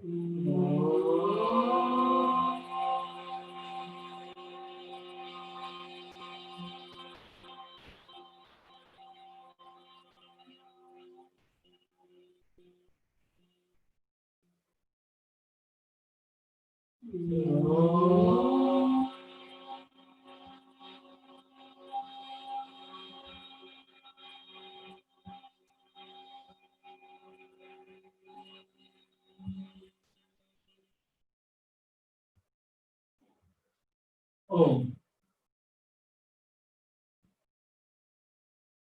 ओम।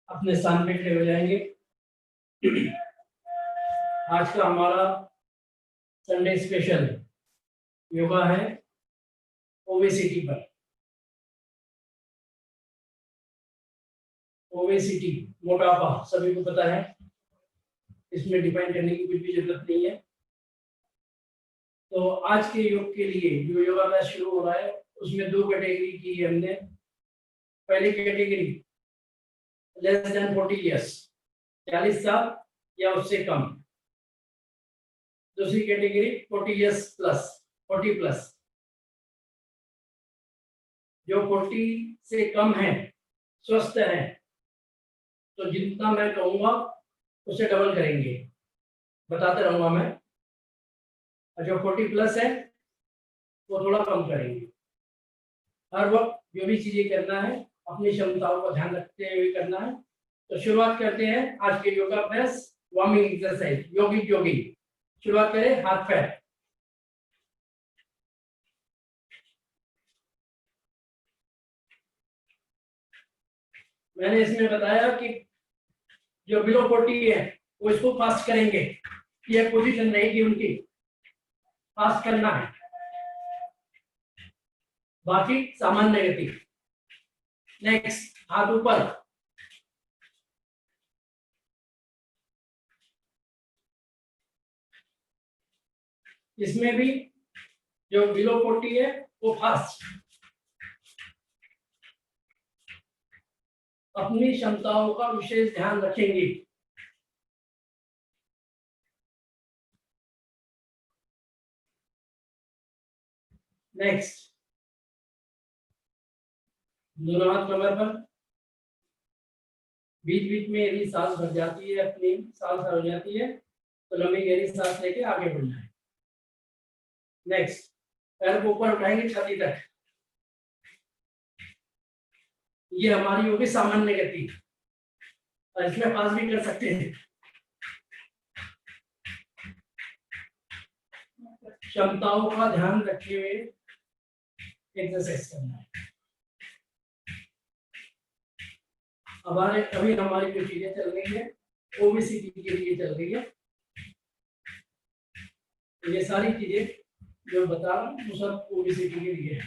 अपने स्थान पे खड़े हो जाएंगे। आज का हमारा संडे स्पेशल योगा है ओबेसिटी पर। ओबेसिटी मोटापा सभी को पता है, इसमें डिफाइन करने की कुछ भी जरूरत नहीं है। तो आज के योग के लिए जो योगाभ्यास शुरू हो रहा है उसमें दो कैटेगरी की है हमने। पहली कैटेगरी लेस देन 40 इयर्स, 40 साल या उससे कम। दूसरी कैटेगरी 40 इयर्स प्लस, 40 प्लस। जो 40 से कम है, स्वस्थ है, तो जितना मैं कहूंगा उससे डबल करेंगे, बताते रहूंगा मैं। और जो 40 प्लस है वो थोड़ा कम करेंगे। हर वक्त जो भी चीजें करना है अपनी क्षमताओं का ध्यान रखते हुए करना है। तो शुरुआत करते हैं आज के योगाभ्यास, वार्मिंग एक्सरसाइज, यौगिक जॉगिंग। शुरुआत करें हाथ पैर। मैंने इसमें बताया कि जो बिलो 40 है वो इसको फास्ट करेंगे, ये पोजीशन रहेगी उनकी, फास्ट करना है, बाकी सामान्य गति। नेक्स्ट, हाथ ऊपर। इसमें भी जो बिलो 40 है वो फास्ट, अपनी क्षमताओं का विशेष ध्यान रखेंगे। नेक्स्ट, दोनों हाथ कमर पर। बीच बीच में यदि सांस भर जाती है, अपनी सांस हो जाती है, तो लंबी गहरी सांस लेके आगे बढ़ना है। नेक्स्ट, पैर को ऊपर उठाएंगे छाती तक। ये हमारी होगी सामान्य गति, और इसमें पास भी कर सकते हैं। क्षमताओं का ध्यान रखे हुए एक्सरसाइज करना है। अभी हमारी जो चीजें चल रही है ओबेसिटी के लिए चल रही है। तो ये सारी चीजें जो बता रहा हूँ वो सब ओबेसिटी के लिए है।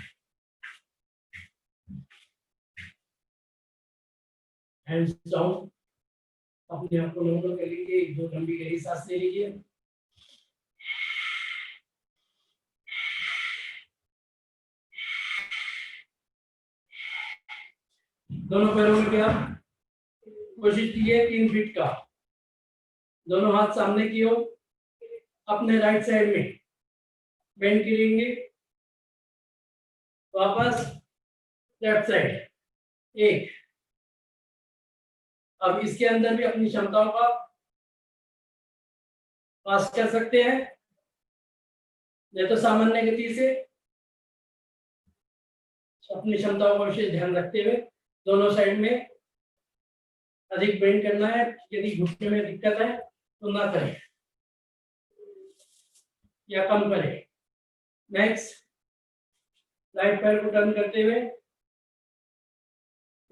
हैंड्स डाउन, अपने आप को नॉर्मल कर लीजिए, एक दो लंबी गहरी सांस ले लीजिए। दोनों पैरों में क्या कोशिश कीजिए 3 फीट का। दोनों हाथ सामने की ओर, अपने राइट साइड में बेंड करेंगे, वापस लेफ्ट साइड एक। अब इसके अंदर भी अपनी क्षमताओं का पास कर सकते हैं, नहीं तो सामान्य गति से अपनी क्षमताओं का विशेष ध्यान रखते हुए दोनों साइड में अधिक बेंड करना है। यदि घुटने में दिक्कत है तो ना करें या कम करें। नेक्स्ट, राइट पैर को टर्न करते हुए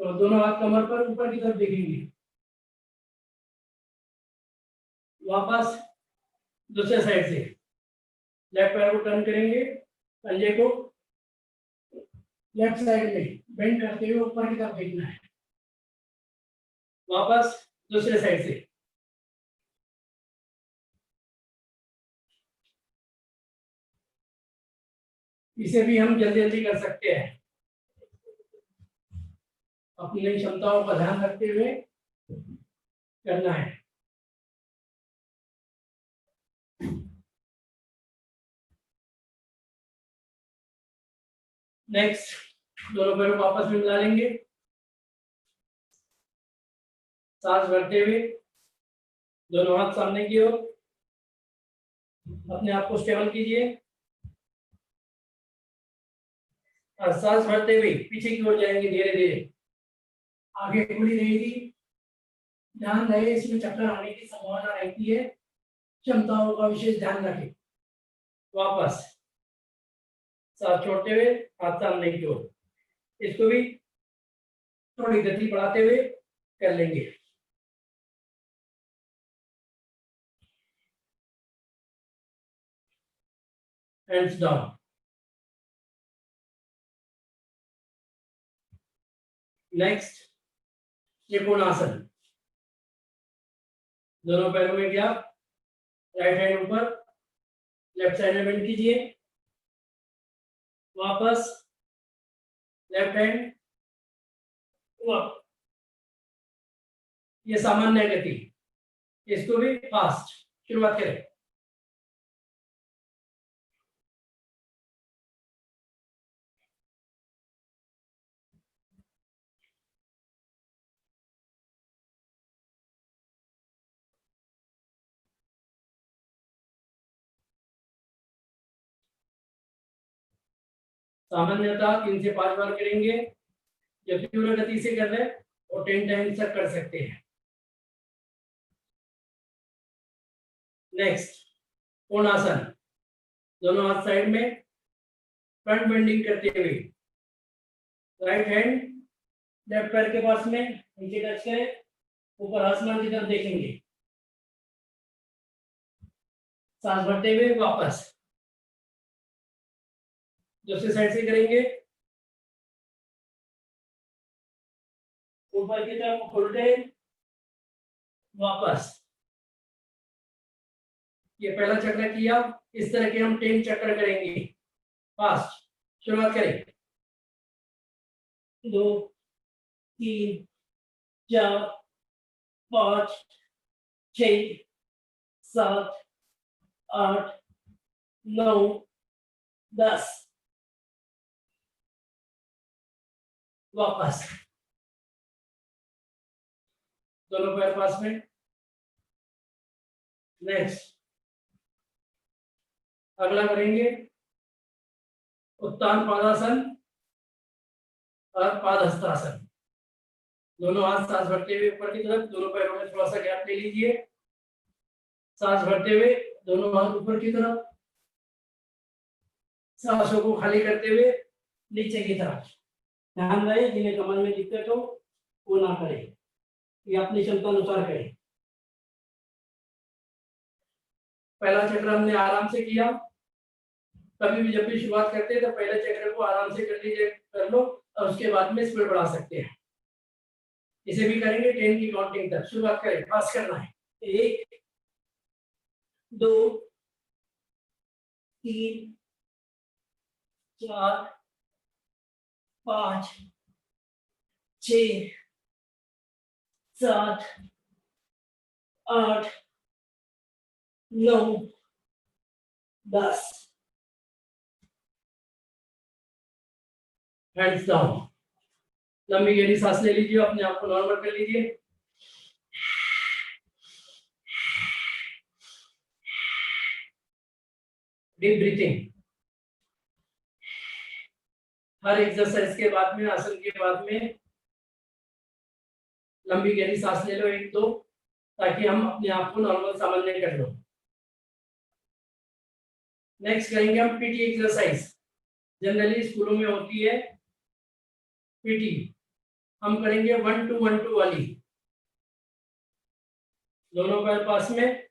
तो दोनों हाथ कमर पर ऊपर की तरफ देखेंगे, वापस दूसरे साइड से लेफ्ट पैर को टर्न करेंगे, पंजे को लेफ्ट साइड में बेंड करते हुए ऊपर की तरफ देखना है, वापस दूसरे साइड से। इसे भी हम जल्दी जल्दी कर सकते हैं, अपनी क्षमताओं का ध्यान रखते हुए करना है। नेक्स्ट दोनों पैरों को आपस में मिला लेंगे, सांस भरते हुए दोनों हाथ सामने की ओर, अपने आप को स्टेबल कीजिए और सांस भरते हुए पीछे की ओर जाएंगे धीरे धीरे, आगे खुली रहेगी। ध्यान रहे इसमें चक्कर आने की संभावना रहती है, क्षमताओं का विशेष ध्यान रखें। वापस सांस छोड़ते हुए हाथ सामने की ओर, इसको भी थोड़ी गति बढ़ाते हुए कर लेंगे। Hands down. नेक्स्ट त्रिकोणासन, दोनों पैरों में गैप, राइट हैंड ऊपर, लेफ्ट साइड में बेंड कीजिए, वापस लेफ्ट हैंड, ये सामान्य गति, इसको भी फास्ट शुरुआत करें। सामान्यतः 3 से 5 बार करेंगे, जब तीव्र गति से कर रहे हैं और 10 टाइम्स तक कर सकते हैं। नेक्स्ट कोणासन, दोनों हाथ साइड में, फ्रंट बेंडिंग करते हुए, राइट हैंड लेफ्ट पैर के पास में नीचे टच करें, ऊपर आसमान की तरफ देखेंगे, सांस भरते हुए वापस दूसरी साइड से करेंगे, ऊपर की तरफ उल्टे, वापस। ये पहला चक्र किया, इस तरह के हम 10 चक्र करेंगे फास्ट। शुरुआत करें, 2 3 4 5 6 7 8 9 10। वापस दोनों पैर पास में। नेक्स्ट अगला करेंगे उत्तान पादासन और पादहस्तासन, दोनों हाथ सांस भरते हुए ऊपर की तरफ, दोनों पैरों में थोड़ा सा गैप ले लीजिए, सांस भरते हुए दोनों हाथ ऊपर की तरफ, सांसों को खाली करते हुए नीचे की तरफ। ध्यान रहे जिन्हें कमर में दिक्कत हो वो ना करें, ये अपनी क्षमता अनुसार करें। पहला चक्र हमने आराम से किया, कभी भी जब भी शुरुआत करते हैं तो पहले चक्र को आराम से कर लीजिए, कर लो और उसके बाद में स्पीड बढ़ा सकते हैं। इसे भी करेंगे 10 की काउंटिंग तक। शुरुआत करें, पास करना है, 1 2 3 4 5 6 7 8 9 10। हैंड्स डाउन, लंबी गहरी सांस ले लीजिए, अपने आप को नॉर्मल कर लीजिए। डीप ब्रीथिंग, हर एक्सरसाइज के बाद में, आसन के बाद में लंबी गहरी सांस ले लो 1 2, ताकि हम अपने आप को नॉर्मल सामान्य कर लो। नेक्स्ट करेंगे हम पीटी एक्सरसाइज, जनरली स्कूलों में होती है पीटी, हम करेंगे 1 2 1 2 वाली। दोनों पैर पास में,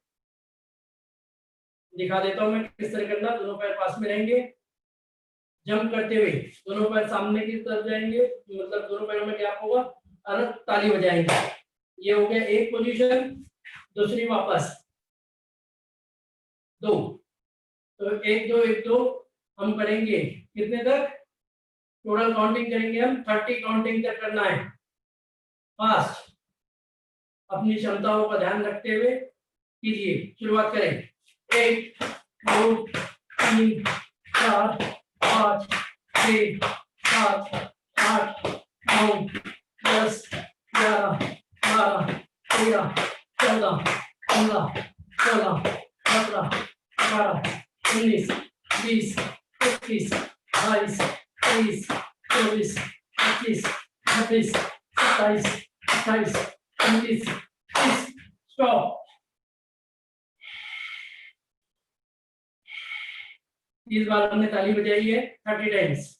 दिखा देता हूं मैं किस तरह करना। दोनों पैर पास में रहेंगे, जंप करते हुए दोनों पैर सामने की तरफ जाएंगे, मतलब दोनों पैरों में गैप होगा और ताली बजाएंगे। ये हो गया एक पोजीशन, दूसरी वापस 2, तो 1 2 1 2 हम करेंगे कितने तक, टोटल काउंटिंग करेंगे हम 30 काउंटिंग तक करना है फास्ट, अपनी क्षमताओं का ध्यान रखते हुए कीजिए। शुरुआत करें, 1 2 3 4 5 6 19, 20, 21, 22, 23, 24, 25, 26, 27, 28, 29, 30। स्टॉप। 30 बार हमने ताली बजाई है, 30 टाइम्स।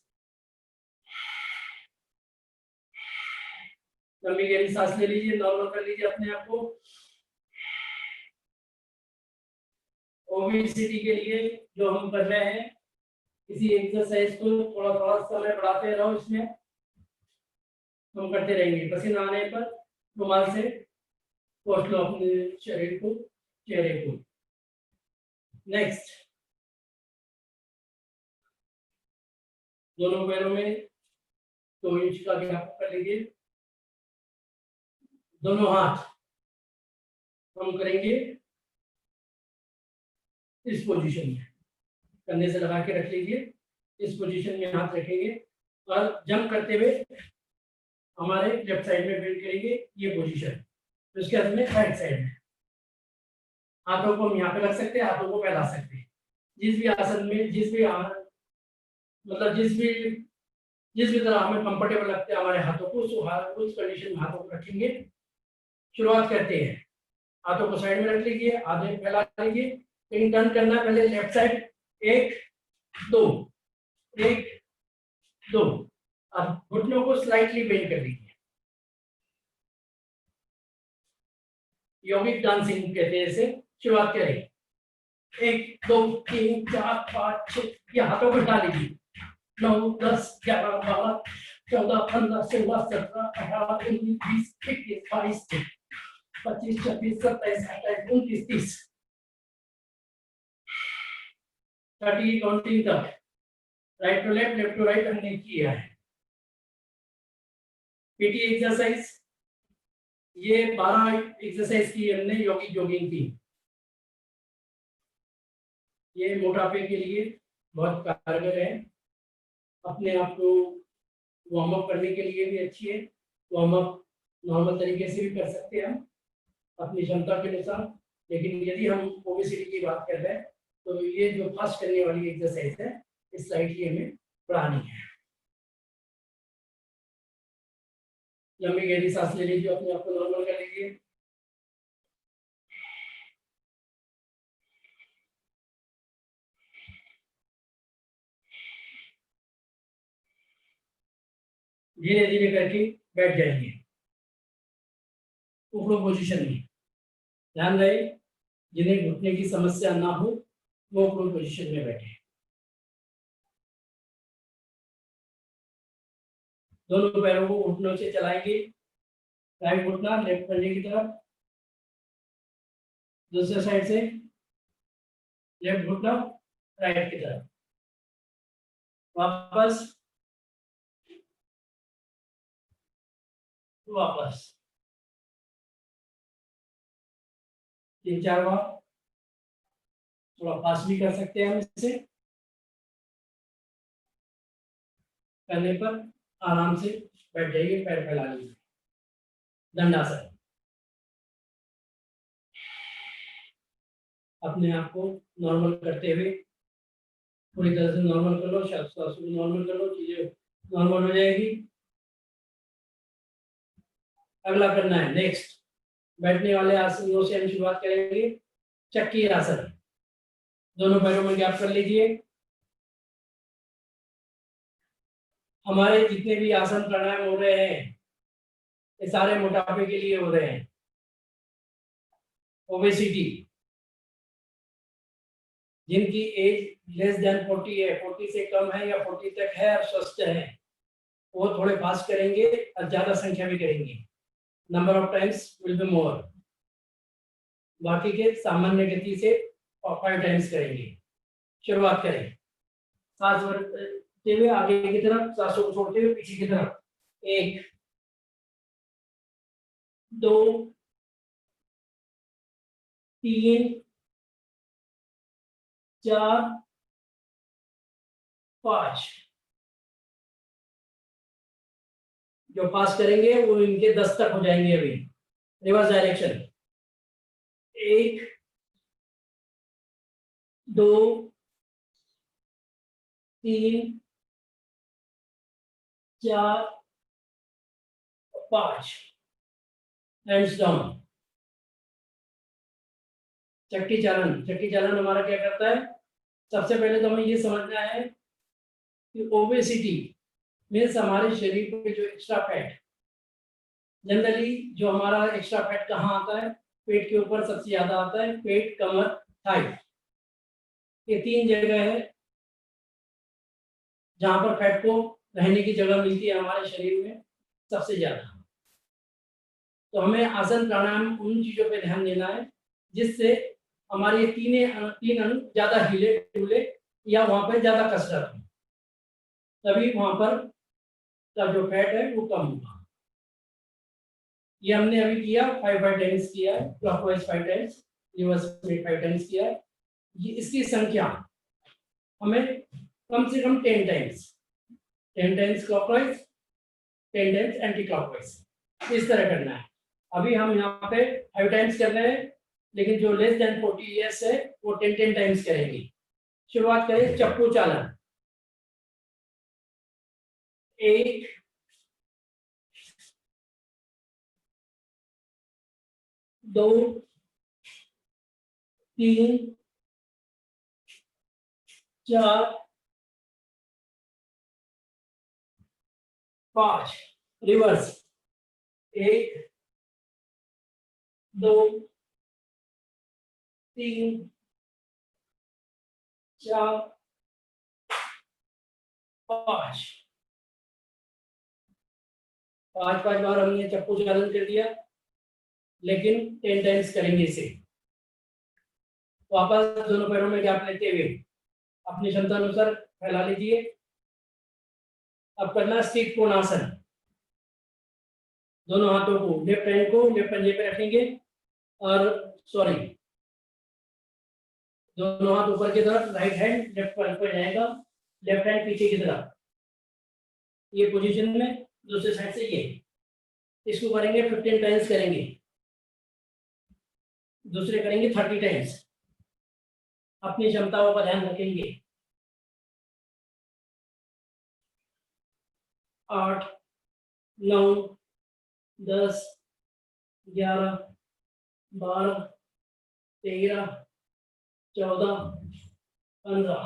लंबी गहरी सांस ले लीजिए, नॉर्मल कर लीजिए अपने आप को। ओबेसिटी के लिए जो हम कर रहे हैं, इसी एक्सरसाइज को थोड़ा थोड़ा समय बढ़ाते रहो। इसमें हम करते रहेंगे। पसीना आने पर रुमाल से पोंछ लो अपने शरीर को, चेहरे को। नेक्स्ट, दोनों पैरों में 2 इंच का गैप कर लीजिए। दोनों हाथ हम करेंगे इस पोजीशन में, कंधे से लगा के रख लीजिए। इस पोजीशन में हाथ रखेंगे और जंप करते हुए हमारे लेफ्ट साइड में बेंड करेंगे, ये पोजीशन। तो उसके बाद में राइट साइड में हाथों को हम यहाँ पे रख सकते हैं, हाथों को फैला सकते हैं। जिस भी आसन में, मतलब जिस भी तरह हमें कंफर्टेबल लगता है हमारे हाथों को, उस कंडीशन में हाथों को रखेंगे। शुरुआत करते हैं। हाथों को साइड में रख लीजिए, आधे फैला लीजिए। लेकिन टर्न करना है पहले लेफ्ट साइड, 1 2 1 2। अब घुटनों को स्लाइटली बेंड कर लीजिए। योगिक डांसिंग कहते हैं इसे। शुरुआत करें, 1 2 3 4 5 6। ये हाथों को हटा लीजिए। 9 10 11 12 14 15 16 17 18 19 20 21 22 25 26 27 28 29 30। 30 काउंटिंग तक right to left, left to right हमने किया है। पीटी एक्सरसाइज, ये 12 एक्सरसाइज की हमने योगिक जॉगिंग की। ये मोटापे के लिए बहुत कारगर है। अपने आप को वार्म अप करने के लिए भी अच्छी है। वार्म अप नॉर्मल तरीके से भी कर सकते हैं हम अपनी क्षमता के अनुसार। लेकिन यदि हम ओबेसिटी की बात कर रहे हैं तो ये जो फास्ट करने वाली एक्सरसाइज है, इस स्लाइडली हमें बढ़ानी है। लंबी गहरी सांस ले लीजिए, अपने आप को नॉर्मल कर लीजिए। धीरे धीरे करके बैठ जाइए ऊपर पोजीशन में। ध्यान रहे जिन्हें घुटने की समस्या ना हो वो ऊपर पोजीशन में बैठे। दोनों पैरों को घुटनों से चलाएंगे। राइट घुटना लेफ्ट पंजे की तरफ, दूसरे साइड से लेफ्ट घुटना राइट की तरफ। वापस वापस 3-4 बार। थोड़ा फास्ट भी कर सकते हैं हम इसे। करने पर आराम से बैठ जाइए, पैर फैला लीजिए। दंडासन। अपने आप को नॉर्मल करते हुए पूरी तरह से नॉर्मल कर लो, श्वास को नॉर्मल कर लो, चीजें नॉर्मल हो जाएगी। अगला करना है नेक्स्ट, बैठने वाले आसनों से हम शुरुआत करेंगे। चक्की आसन। दोनों पैरों में गैप कर लीजिए। हमारे जितने भी आसन प्राणायाम हो रहे हैं ये सारे मोटापे के लिए हो रहे हैं। ओबेसिटी, जिनकी एज लेस देन 40 है, 40 से कम है या 40 तक है और स्वस्थ है, वो थोड़े फास्ट करेंगे और ज्यादा संख्या में करेंगे। Number of times will be more. बाकी के सामान्य गति से 5 टाइम्स करेंगे। शुरुआत करें। सांस भरते हुए आगे की तरफ, सांसों को छोड़ते हुए पीछे की तरफ। 1 2 3 4 5। जो पास करेंगे वो इनके 10 तक हो जाएंगे। अभी रिवर्स डायरेक्शन। 1 2 3 4 5 hands down. चक्की चालन हमारा क्या करता है? सबसे पहले तो हमें ये समझना है कि ओबेसिटी मीन्स हमारे शरीर पे जो एक्स्ट्रा फैट, जनरली जो हमारा एक्स्ट्रा फैट कहाँ आता है? पेट के ऊपर सबसे ज्यादा आता है, पेट, कमर, थाई, ये 3 जगह है जहां पर फैट को रहने की जगह मिलती है हमारे शरीर में सबसे ज्यादा। तो हमें आसन प्राणायाम उन चीजों पे ध्यान देना है जिससे हमारे तीन अंग ज्यादा हिले डुले या वहां पर ज्यादा कसरत हो, तभी वहां पर का जो फैट है वो कम होगा। ये हमने अभी किया 5 टाइम्स किया है, क्लॉकवाइज 5 टाइम्स, रिवर्स में 5 टाइम्स किया है। ये इसकी संख्या हमें कम से कम 10 times, 10 times clockwise, 10 times anti clockwise, इस तरह करना है। अभी हम यहाँ पे 5 टाइम्स कर रहे हैं, लेकिन जो लेस देन 40 ईयर्स है वो 10 टाइम्स करेंगे। शुरुआत करें चप्पू चालन। 1 2 3 4 5, रिवर्स 1 2 3 4 5, 5 बार हमने चप्पू चालन कर दिया, लेकिन 10 टाइम्स करेंगे इसे। वापस दोनों पैरों में गैप लेते हुए अपनी क्षमता अनुसार फैला लीजिए। अब करना स्टिक कोणासन। दोनों हाथों को, लेफ्ट हैंड को लेफ्ट पंजे पे रखेंगे और सॉरी, दोनों हाथ ऊपर की तरफ, राइट हैंड लेफ्ट पर जाएगा, लेफ्ट हैंड पीछे की तरफ, ये पोजीशन में। दूसरे साइड से ये, इसको करेंगे 15 टाइम्स करेंगे, दूसरे करेंगे 30 टाइम्स। अपनी क्षमताओं का ध्यान रखेंगे। 8 9 10 11 12 13 14 15,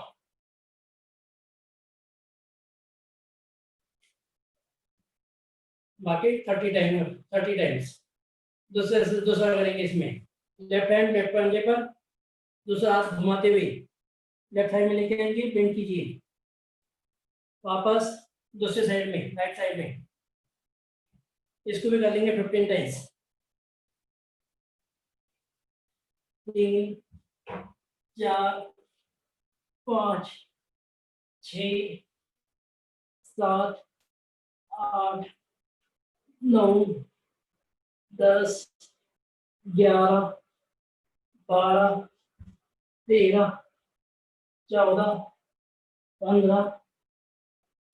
बाकी 30 टाइम्स। दूसरा करेंगे इसमें, लेफ्ट हैंड लेफ्ट पंजे पर, दूसरा हाथ घुमाते हुए लेफ्ट हैंड में लेके आएंगे, बेंड कीजिए, वापस दूसरे साइड में, राइट साइड में, इसको भी कर लेंगे 15 टाइम्स। 3 4 5 6 7 8 9 10 11 12 13 14 15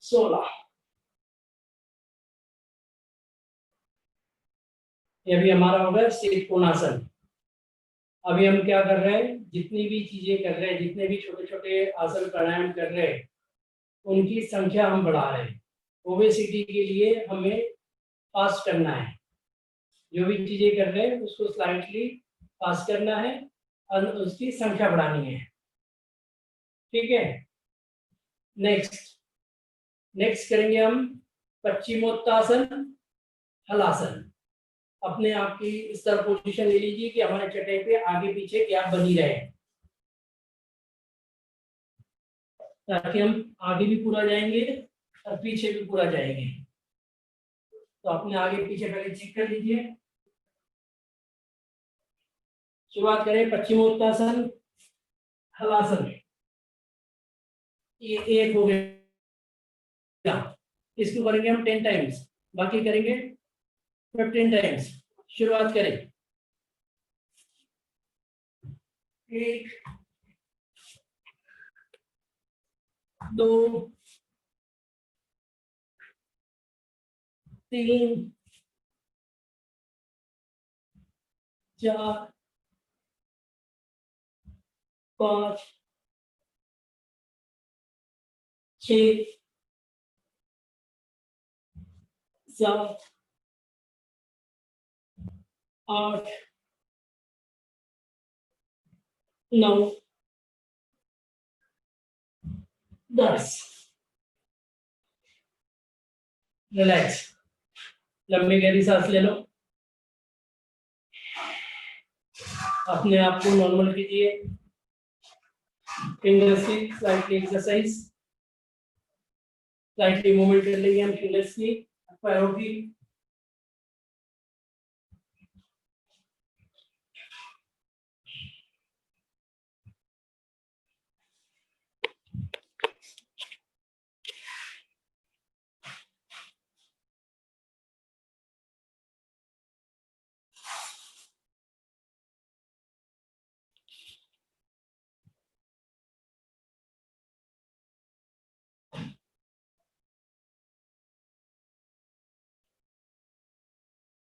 16। ये भी हमारा होगा स्थिर कोणासन। अभी हम क्या कर रहे हैं, जितनी भी चीजें कर रहे हैं, जितने भी छोटे छोटे आसन प्राणायाम कर रहे हैं, उनकी संख्या हम बढ़ा रहे हैं। ओबेसिटी के लिए हमें फास्ट करना है, जो भी चीजें कर रहे हैं उसको स्लाइटली फास्ट करना है और उसकी संख्या बढ़ानी है। ठीक है, नेक्स्ट करेंगे हम पश्चिमोत्तासन, हलासन। अपने आप की इस तरह पोजीशन ले लीजिए कि हमारे चटाई पे आगे पीछे गैप बनी रहे, ताकि हम आगे भी पूरा जाएंगे और पीछे भी पूरा जाएंगे। तो अपने आगे पीछे पहले चेक कर लीजिए। शुरुआत करें पश्चिमोत्तासन, हलासन। ये एक हो गया, इसको करेंगे हम 10 टाइम्स, बाकी करेंगे 15 टाइम्स। शुरुआत करें, 1 2 3 4 5 6 7 8 9 10। रिलैक्स, लंबी गहरी सांस ले लो, अपने आप को नॉर्मल कीजिए, फिंगर्स की स्लाइटली एक्सरसाइज, स्लाइटली मूवमेंट कर लेंगे हम फिंगर्स की, पैरों की।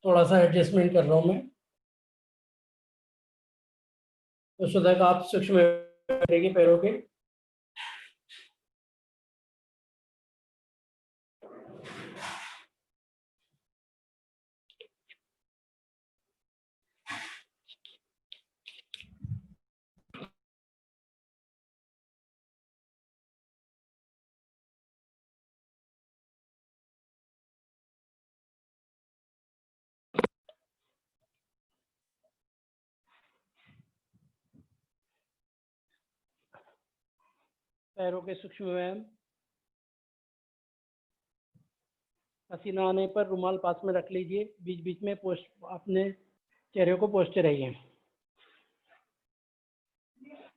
थोड़ा सा एडजस्टमेंट कर रहा हूं मैं, तो सो तक आप सूक्ष्म करेंगे पैरों के। पैरों के सूक्ष्म व्यायाम। पसीना आने पर रुमाल पास में रख लीजिए, बीच बीच में अपने चेहरे को पोंछते रहिए।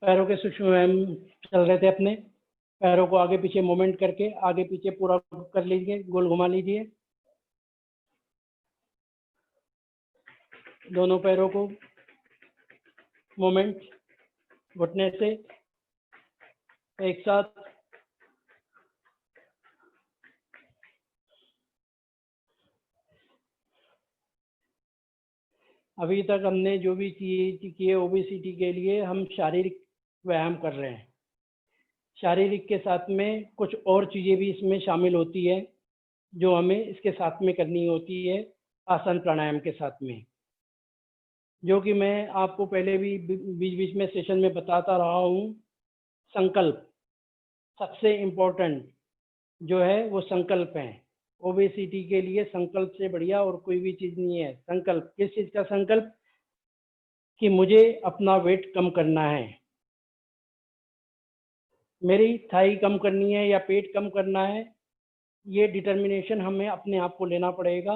पैरों के सूक्ष्म व्यायाम चल रहे थे अपने, पैरों को आगे पीछे मूवमेंट करके आगे पीछे पूरा कर लीजिए, गोल घुमा लीजिए। दोनों पैरों को मूवमेंट घुटने से एक साथ। अभी तक हमने जो भी चीज की है ओबेसिटी के लिए हम शारीरिक व्यायाम कर रहे हैं। शारीरिक के साथ में कुछ और चीज़ें भी इसमें शामिल होती है जो हमें इसके साथ में करनी होती है, आसन प्राणायाम के साथ में, जो कि मैं आपको पहले भी बीच बीच में सेशन में बताता रहा हूँ। संकल्प सबसे इम्पोर्टेंट जो है वो संकल्प है। ओबेसिटी के लिए संकल्प से बढ़िया और कोई भी चीज़ नहीं है। संकल्प, किस चीज़ का संकल्प? कि मुझे अपना वेट कम करना है, मेरी थाई कम करनी है या पेट कम करना है। ये डिटर्मिनेशन हमें अपने आप को लेना पड़ेगा,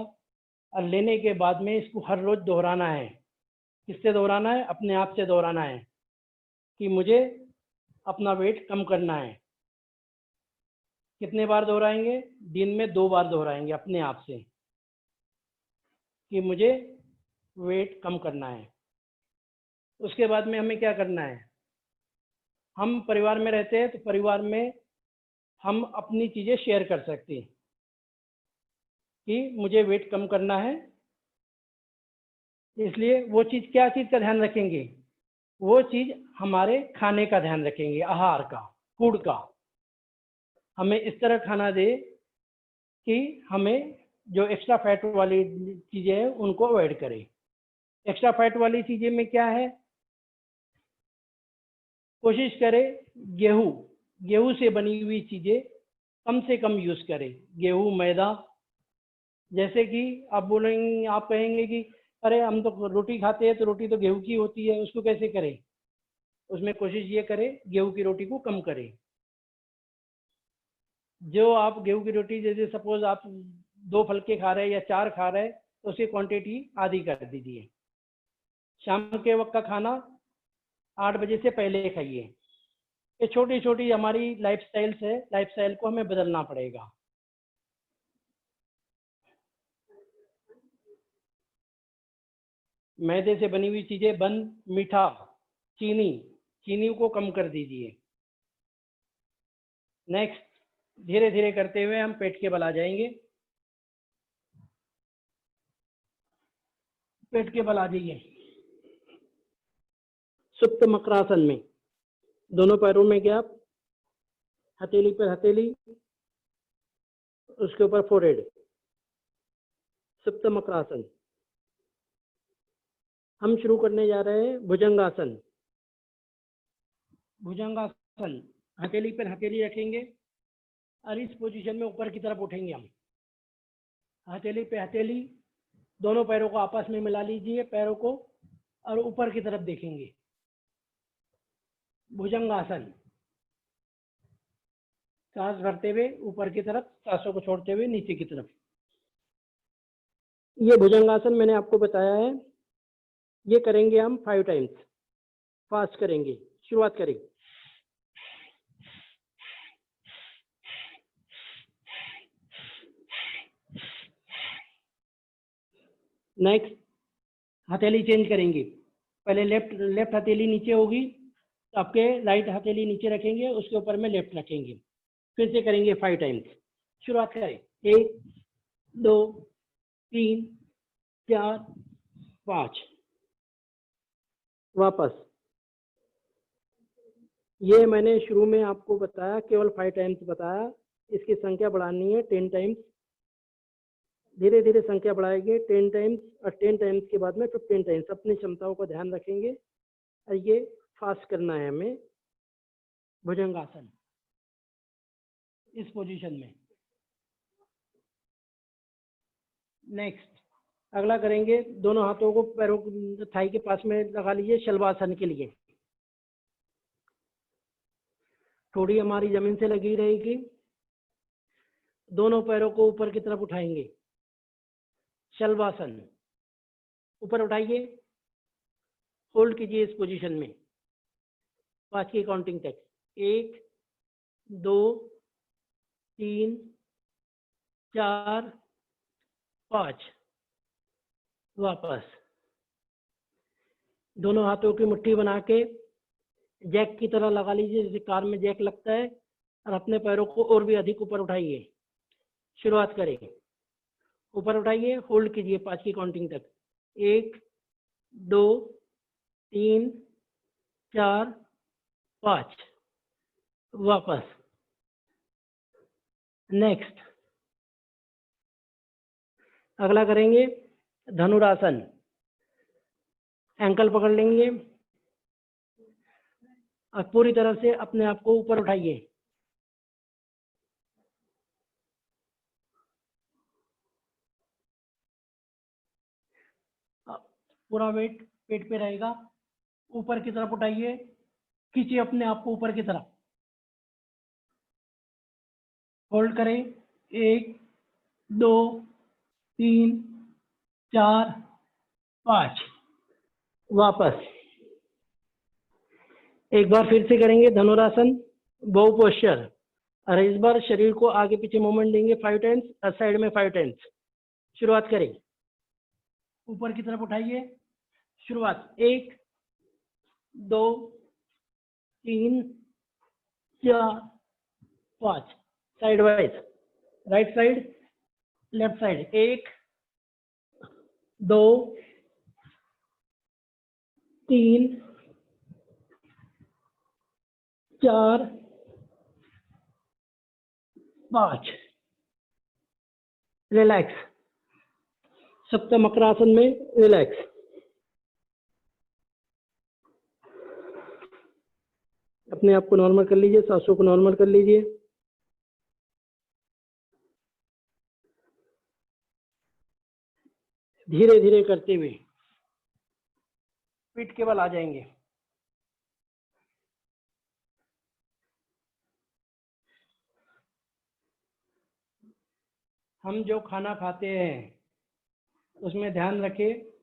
और लेने के बाद में इसको हर रोज दोहराना है। किससे दोहराना है? अपने आप से दोहराना है कि मुझे अपना वेट कम करना है। कितने बार दोहराएंगे? दिन में 2 बार दोहराएंगे अपने आप से कि मुझे वेट कम करना है। उसके बाद में हमें क्या करना है? हम परिवार में रहते हैं तो परिवार में हम अपनी चीज़ें शेयर कर सकते हैं कि मुझे वेट कम करना है, इसलिए वो चीज़, क्या चीज़ का ध्यान रखेंगे? वो चीज़ हमारे खाने का ध्यान रखेंगे, आहार का, फूड का। हमें इस तरह खाना दे कि हमें जो एक्स्ट्रा फैट वाली चीज़ें हैं उनको अवॉइड करें। एक्स्ट्रा फैट वाली चीज़ें में क्या है? कोशिश करें गेहूँ से बनी हुई चीज़ें कम से कम यूज़ करें। गेहूँ, मैदा, जैसे कि आप बोलेंगे, आप कहेंगे कि अरे हम तो रोटी खाते हैं तो रोटी तो गेहूँ की होती है, उसको कैसे करें? उसमें कोशिश ये करें गेहूँ की रोटी को कम करें। जो आप गेहूँ की रोटी, जैसे सपोज आप 2 फुलके खा रहे हैं या 4 खा रहे हैं तो उसकी क्वांटिटी आधी कर दीजिए। शाम के वक्त का खाना 8 बजे से पहले खाइए। ये छोटी छोटी हमारी लाइफस्टाइल्स है, लाइफस्टाइल को हमें बदलना पड़ेगा। मैदे से बनी हुई चीज़ें बंद, मीठा, चीनी को कम कर दीजिए। नेक्स्ट, धीरे धीरे करते हुए हम पेट के बल आ जाएंगे। पेट के बल आ जाइए। सुप्त मकरासन में दोनों पैरों में गैप, हथेली पर हथेली, उसके ऊपर फोरहेड, सुप्त मकरासन। हम शुरू करने जा रहे हैं भुजंगासन। भुजंगासन, हथेली पर हथेली रखेंगे और इस पोजीशन में ऊपर की तरफ उठेंगे हम। हथेली पे हथेली, दोनों पैरों को आपस में मिला लीजिए, पैरों को, और ऊपर की तरफ देखेंगे। भुजंगासन, सांस भरते हुए ऊपर की तरफ, सांसों को छोड़ते हुए नीचे की तरफ। ये भुजंगासन मैंने आपको बताया है, ये करेंगे हम 5 टाइम्स, फास्ट करेंगे। शुरुआत करें। नेक्स्ट, हथेली चेंज करेंगे। पहले लेफ्ट हथेली नीचे होगी, तो आपके राइट हथेली नीचे रखेंगे, उसके ऊपर में लेफ्ट रखेंगे। फिर से करेंगे 5 टाइम्स। शुरुआत करें। 1 2 3 4 5। वापस। ये मैंने शुरू में आपको बताया, केवल 5 टाइम्स बताया, इसकी संख्या बढ़ानी है 10 टाइम्स। धीरे धीरे संख्या बढ़ाएंगे 10 टाइम्स, और 10 टाइम्स के बाद में 15 टाइम्स। अपनी क्षमताओं का ध्यान रखेंगे, और ये फास्ट करना है हमें भुजंगासन इस पोजीशन में। नेक्स्ट, अगला करेंगे, दोनों हाथों को पैरों थाई के पास में लगा लीजिए शलभासन के लिए। थोड़ी हमारी जमीन से लगी रहेगी। दोनों पैरों को ऊपर की तरफ उठाएंगे, शलभासन। ऊपर उठाइए, होल्ड कीजिए इस पोजीशन में 5 की काउंटिंग तक। 1 2 3 4 5। वापस। दोनों हाथों की मुट्ठी बना के जैक की तरह लगा लीजिए, जैसे कार में जैक लगता है, और अपने पैरों को और भी अधिक ऊपर उठाइए। शुरुआत करें। ऊपर उठाइए, होल्ड कीजिए 5 की काउंटिंग तक। 1 2 3 4 5। वापस। नेक्स्ट, अगला करेंगे धनुरासन। एंकल पकड़ लेंगे और पूरी तरह से अपने आप को ऊपर उठाइए। पूरा वेट पेट पे रहेगा, ऊपर की तरफ उठाइए, खींचिए अपने आप को ऊपर की तरफ। होल्ड करें। 1 2 3 4 5। वापस। एक बार फिर से करेंगे धनुरासन, बो पोस्चर, और इस बार शरीर को आगे पीछे मूवमेंट देंगे 5 टाइम्स, और साइड में 5 टाइम्स। शुरुआत करें। ऊपर की तरफ उठाइए। शुरुआत। 1 2 3 4 5। Side wise, right side, left side. 1 2 3 4 5। Relax. सप्त मकरासन में रिलैक्स। अपने आप को नॉर्मल कर लीजिए, सांसों को नॉर्मल कर लीजिए। धीरे धीरे करते हुए पीठ के बल आ जाएंगे। हम जो खाना खाते हैं उसमें ध्यान रखें।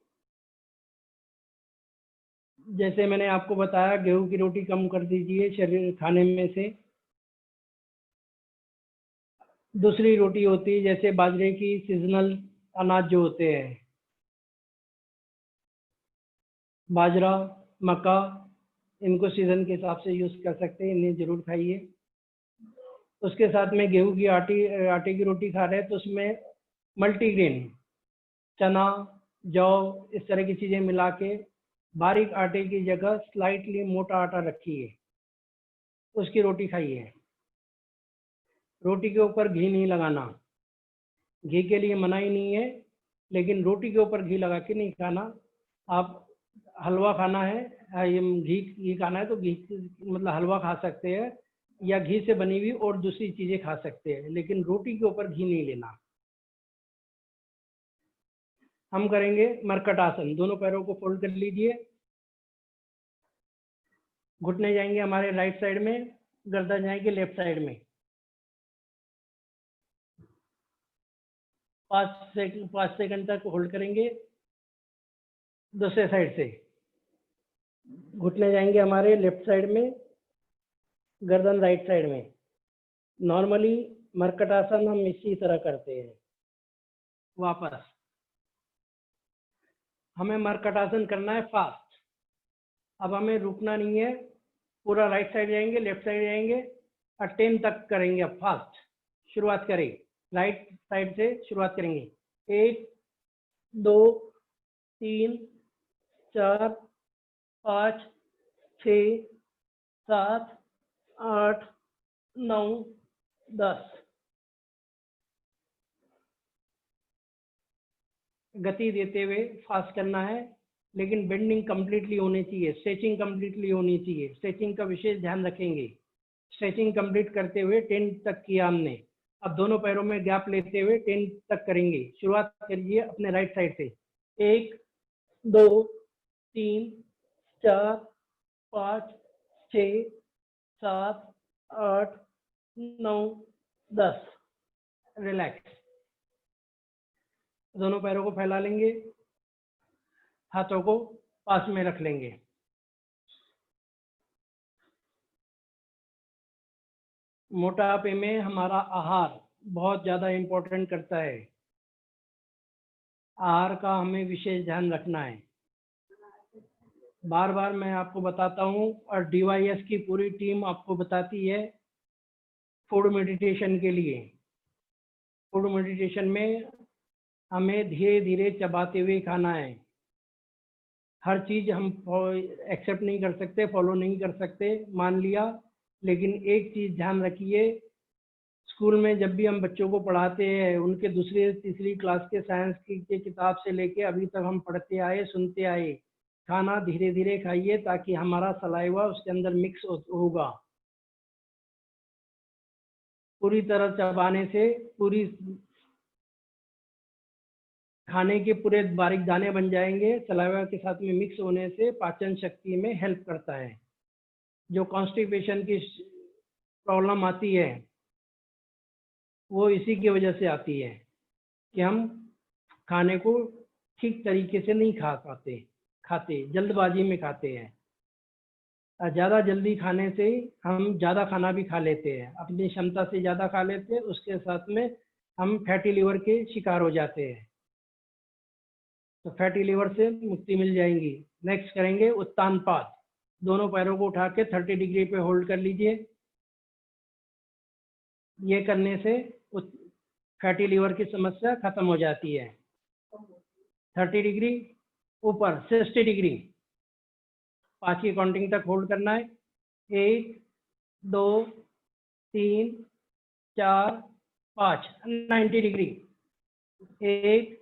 जैसे मैंने आपको बताया, गेहूं की रोटी कम कर दीजिए शरीर खाने में से। दूसरी रोटी होती है जैसे बाजरे की, सीजनल अनाज जो होते हैं, बाजरा, मक्का, इनको सीजन के हिसाब से यूज कर सकते हैं, इन्हें जरूर खाइए। उसके साथ में गेहूं की आटे की रोटी खा रहे हैं तो उसमें मल्टीग्रेन, चना, जौ, इस तरह की चीजें मिला के बारीक आटे की जगह स्लाइटली मोटा आटा रखिए, उसकी रोटी खाइए। रोटी के ऊपर घी नहीं लगाना, घी के लिए मनाही नहीं है, लेकिन रोटी के ऊपर घी लगा के नहीं खाना। आप हलवा खाना है, ये घी खाना है तो घी मतलब हलवा खा सकते हैं या घी से बनी हुई और दूसरी चीजें खा सकते हैं, लेकिन रोटी के ऊपर घी नहीं लेना। हम करेंगे मरकट आसन। दोनों पैरों को फोल्ड कर लीजिए, घुटने जाएंगे हमारे राइट साइड में, गर्दन जाएंगे लेफ्ट साइड में। 5 सेकंड तक होल्ड करेंगे। दूसरे साइड से घुटने जाएंगे हमारे लेफ्ट साइड में, गर्दन राइट साइड में। नॉर्मली मरकट आसन हम इसी तरह करते हैं। वापस हमें मरकट आसन करना है फास्ट। अब हमें रुकना नहीं है, पूरा राइट साइड जाएंगे, लेफ्ट साइड जाएंगे और 10 तक करेंगे। अब फास्ट शुरुआत करें, राइट साइड से शुरुआत करेंगे। 1 2 3 4 5 6 7 8 9 10। गति देते हुए फास्ट करना है, लेकिन बेंडिंग कंप्लीटली होनी चाहिए, स्ट्रेचिंग कंप्लीटली होनी चाहिए। स्ट्रेचिंग का विशेष ध्यान रखेंगे। स्ट्रेचिंग कंप्लीट करते हुए 10 तक किया हमने। अब दोनों पैरों में गैप लेते हुए 10 तक करेंगे। शुरुआत करिए अपने राइट साइड से। 1 2 3 4 5 6 7 8 9 10। रिलैक्स। दोनों पैरों को फैला लेंगे, हाथों को पास में रख लेंगे। मोटापे में हमारा आहार बहुत ज़्यादा इम्पोर्टेंट करता है। आहार का हमें विशेष ध्यान रखना है। बार बार मैं आपको बताता हूँ और DYS की पूरी टीम आपको बताती है फूड मेडिटेशन के लिए। फूड मेडिटेशन में हमें धीरे धीरे चबाते हुए खाना है। हर चीज़ हम एक्सेप्ट नहीं कर सकते, फॉलो नहीं कर सकते, मान लिया। लेकिन एक चीज़ ध्यान रखिए, स्कूल में जब भी हम बच्चों को पढ़ाते हैं, उनके दूसरी तीसरी क्लास के साइंस की किताब से लेके अभी तक हम पढ़ते आए, सुनते आए, खाना धीरे धीरे खाइए ताकि हमारा सलाइवा उसके अंदर मिक्स होगा। पूरी तरह चबाने से पूरी खाने के पूरे बारीक दाने बन जाएंगे। सलाइवा के साथ में मिक्स होने से पाचन शक्ति में हेल्प करता है। जो कॉन्स्टिपेशन की प्रॉब्लम आती है वो इसी की वजह से आती है कि हम खाने को ठीक तरीके से नहीं खाते जल्दबाजी में खाते हैं। ज़्यादा जल्दी खाने से हम ज़्यादा खाना भी खा लेते हैं, अपनी क्षमता से ज़्यादा खा लेते हैं, उसके साथ में हम फैटी लीवर के शिकार हो जाते हैं। तो फैटी लीवर से मुक्ति मिल जाएगी। नेक्स्ट करेंगे उत्तान पाद। दोनों पैरों को उठा के 30 डिग्री पे होल्ड कर लीजिए। ये करने से फैटी लीवर की समस्या खत्म हो जाती है। 30 डिग्री ऊपर 60 डिग्री 5 की काउंटिंग तक होल्ड करना है। 1 2 3 4 5 90 डिग्री। 1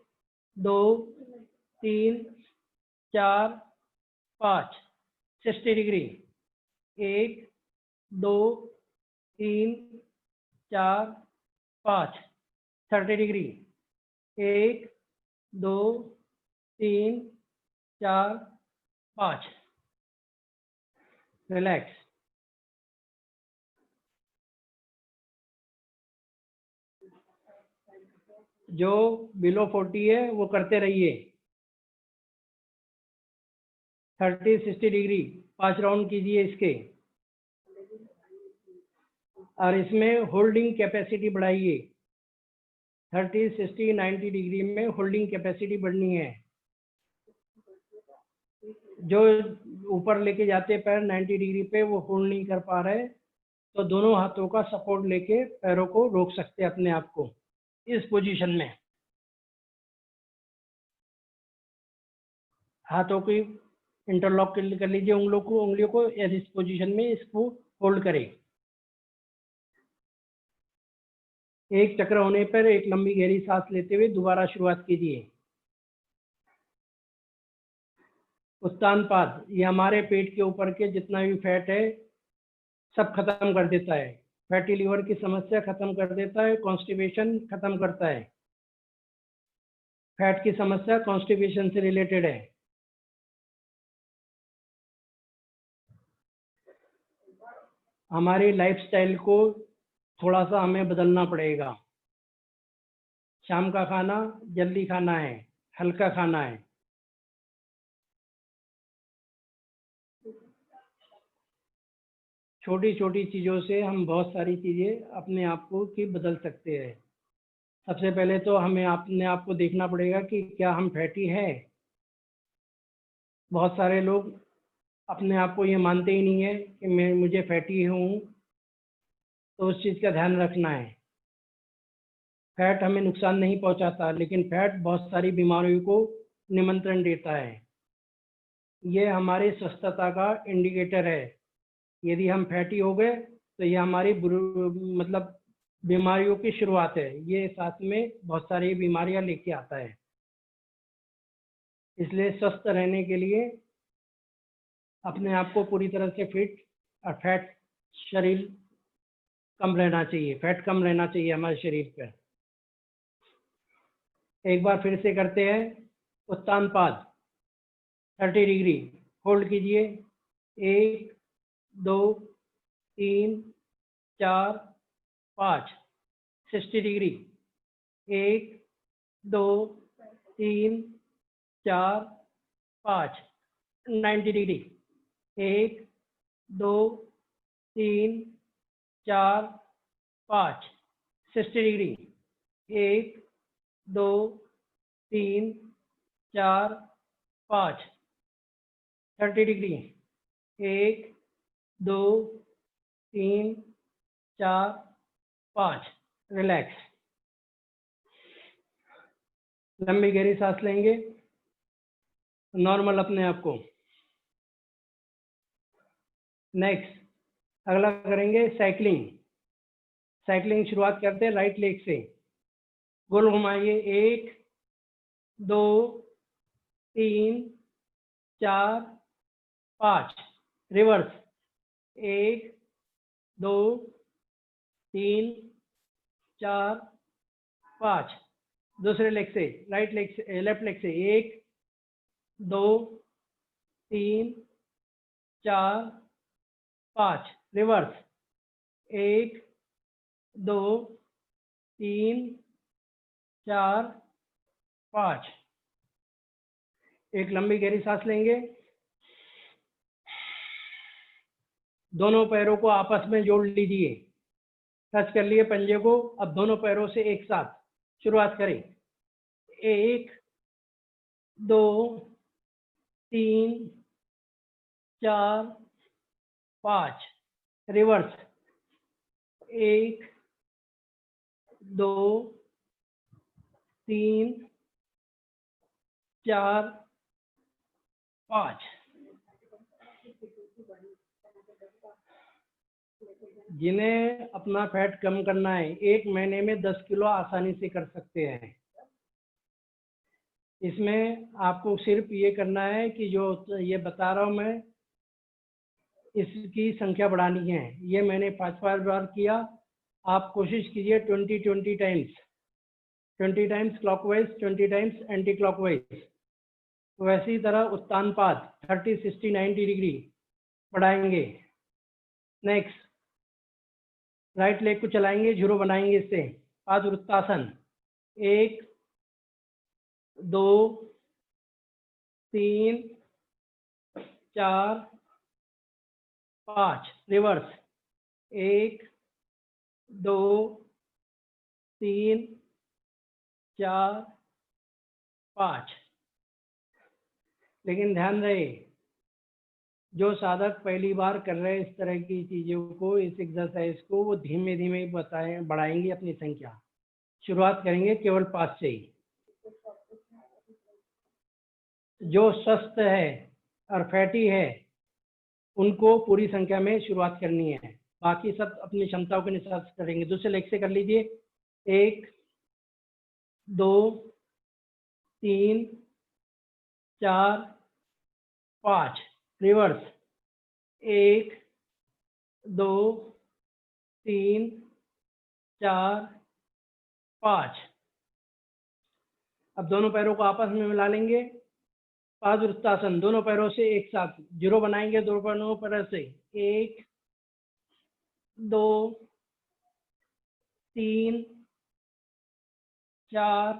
2 3 4 5 60 डिग्री। 1 2 3 4 5 30 डिग्री। 1 2 3 4 5। रिलैक्स। जो बिलो 40 है वो करते रहिए। 30 60 डिग्री 5 राउंड कीजिए इसके, और इसमें होल्डिंग कैपेसिटी बढ़ाइए। 30 60 90 डिग्री में होल्डिंग कैपेसिटी बढ़नी है। जो ऊपर लेके जाते पैर 90 डिग्री पे वो होल्ड नहीं कर पा रहे, तो दोनों हाथों का सपोर्ट लेके पैरों को रोक सकते हैं अपने आप को इस पोजीशन में। हाथों की इंटरलॉक कर लीजिए उंगलियों को इस पोजीशन में इसको होल्ड करें। एक चक्र होने पर एक लंबी गहरी सांस लेते हुए दोबारा शुरुआत कीजिए। उत्तानपाद, ये हमारे पेट के ऊपर के जितना भी फैट है सब खत्म कर देता है। फैटी लीवर की समस्या खत्म कर देता है, कॉन्स्टिपेशन खत्म करता है। फैट की समस्या कॉन्स्टिपेशन से रिलेटेड है। हमारी लाइफस्टाइल को थोड़ा सा हमें बदलना पड़ेगा। शाम का खाना जल्दी खाना है, हल्का खाना है। छोटी छोटी चीज़ों से हम बहुत सारी चीज़ें अपने आप को की बदल सकते हैं। सबसे पहले तो हमें अपने आप को देखना पड़ेगा कि क्या हम फैटी है। बहुत सारे लोग अपने आप को ये मानते ही नहीं है कि मुझे फैटी हूँ, तो उस चीज़ का ध्यान रखना है। फैट हमें नुकसान नहीं पहुंचाता, लेकिन फैट बहुत सारी बीमारियों को निमंत्रण देता है। ये हमारी स्वस्थता का इंडिकेटर है। यदि हम फैटी हो गए तो ये हमारी मतलब बीमारियों की शुरुआत है। ये साथ में बहुत सारी बीमारियां लेके आता है। इसलिए स्वस्थ रहने के लिए अपने आप को पूरी तरह से फिट और फैट शरीर कम रहना चाहिए, फैट कम रहना चाहिए हमारे शरीर पर। एक बार फिर से करते हैं। उत्तानपाद 30 डिग्री होल्ड कीजिए। 1 2 3 4 5। 60 degree 1 2 3 4 5। 90 degree 1 2 3 4 5। 60 degree 1 2 3 4 5। 30 degree 1 2 3 4 5। Relax. लंबी गहरी सांस लेंगे, नॉर्मल अपने आप को। नेक्स्ट अगला करेंगे साइकिलिंग। साइकिलिंग शुरुआत करते हैं राइट लेग से। गोल घुमाइए। 1 2 3 4 5। रिवर्स 1 2 3 4 5। दूसरे लेग से, राइट लेग से, लेफ्ट लेग से 1 2 3 4 5। रिवर्स 1 2 3 4 5। एक लंबी गहरी सांस लेंगे। दोनों पैरों को आपस में जोड़ लीजिए। टच कर लिए पंजे को। अब दोनों पैरों से एक साथ शुरुआत करें। 1 2 3 4 5। रिवर्स 1 2 3 4 5। जिन्हें अपना फैट कम करना है 1 महीने में 10 किलो आसानी से कर सकते हैं। इसमें आपको सिर्फ ये करना है कि जो ये बता रहा हूँ मैं, इसकी संख्या बढ़ानी है। ये मैंने 5 बार किया। आप कोशिश कीजिए 20 times, 20 times clockwise, 20 times anti clockwise. वैसी तरह उत्तानपाद 30 60 90 डिग्री बढ़ाएंगे। नेक्स्ट राइट लेग को चलाएंगे, झुरो बनाएंगे इससे। पादवृत्तासन 1 2 3 4 5। रिवर्स 1 2 3 4 5। लेकिन ध्यान रहे, जो साधक पहली बार कर रहे हैं इस तरह की चीज़ों को, इस एक्सरसाइज को, वो धीमे धीमे बढ़ाएंगे अपनी संख्या। शुरुआत करेंगे केवल 5 से ही। जो स्वस्थ है और फैटी है उनको पूरी संख्या में शुरुआत करनी है। बाकी सब अपनी क्षमताओं के अनुसार करेंगे। दूसरे लेग से कर लीजिए। 1 2 3 4 5, रिवर्स 1 2 3 4 5। अब दोनों पैरों को आपस में मिला लेंगे। पादवृत्तासन, दोनों पैरों से एक साथ जीरो बनाएंगे, दोनों पैरों से 1 2 3 4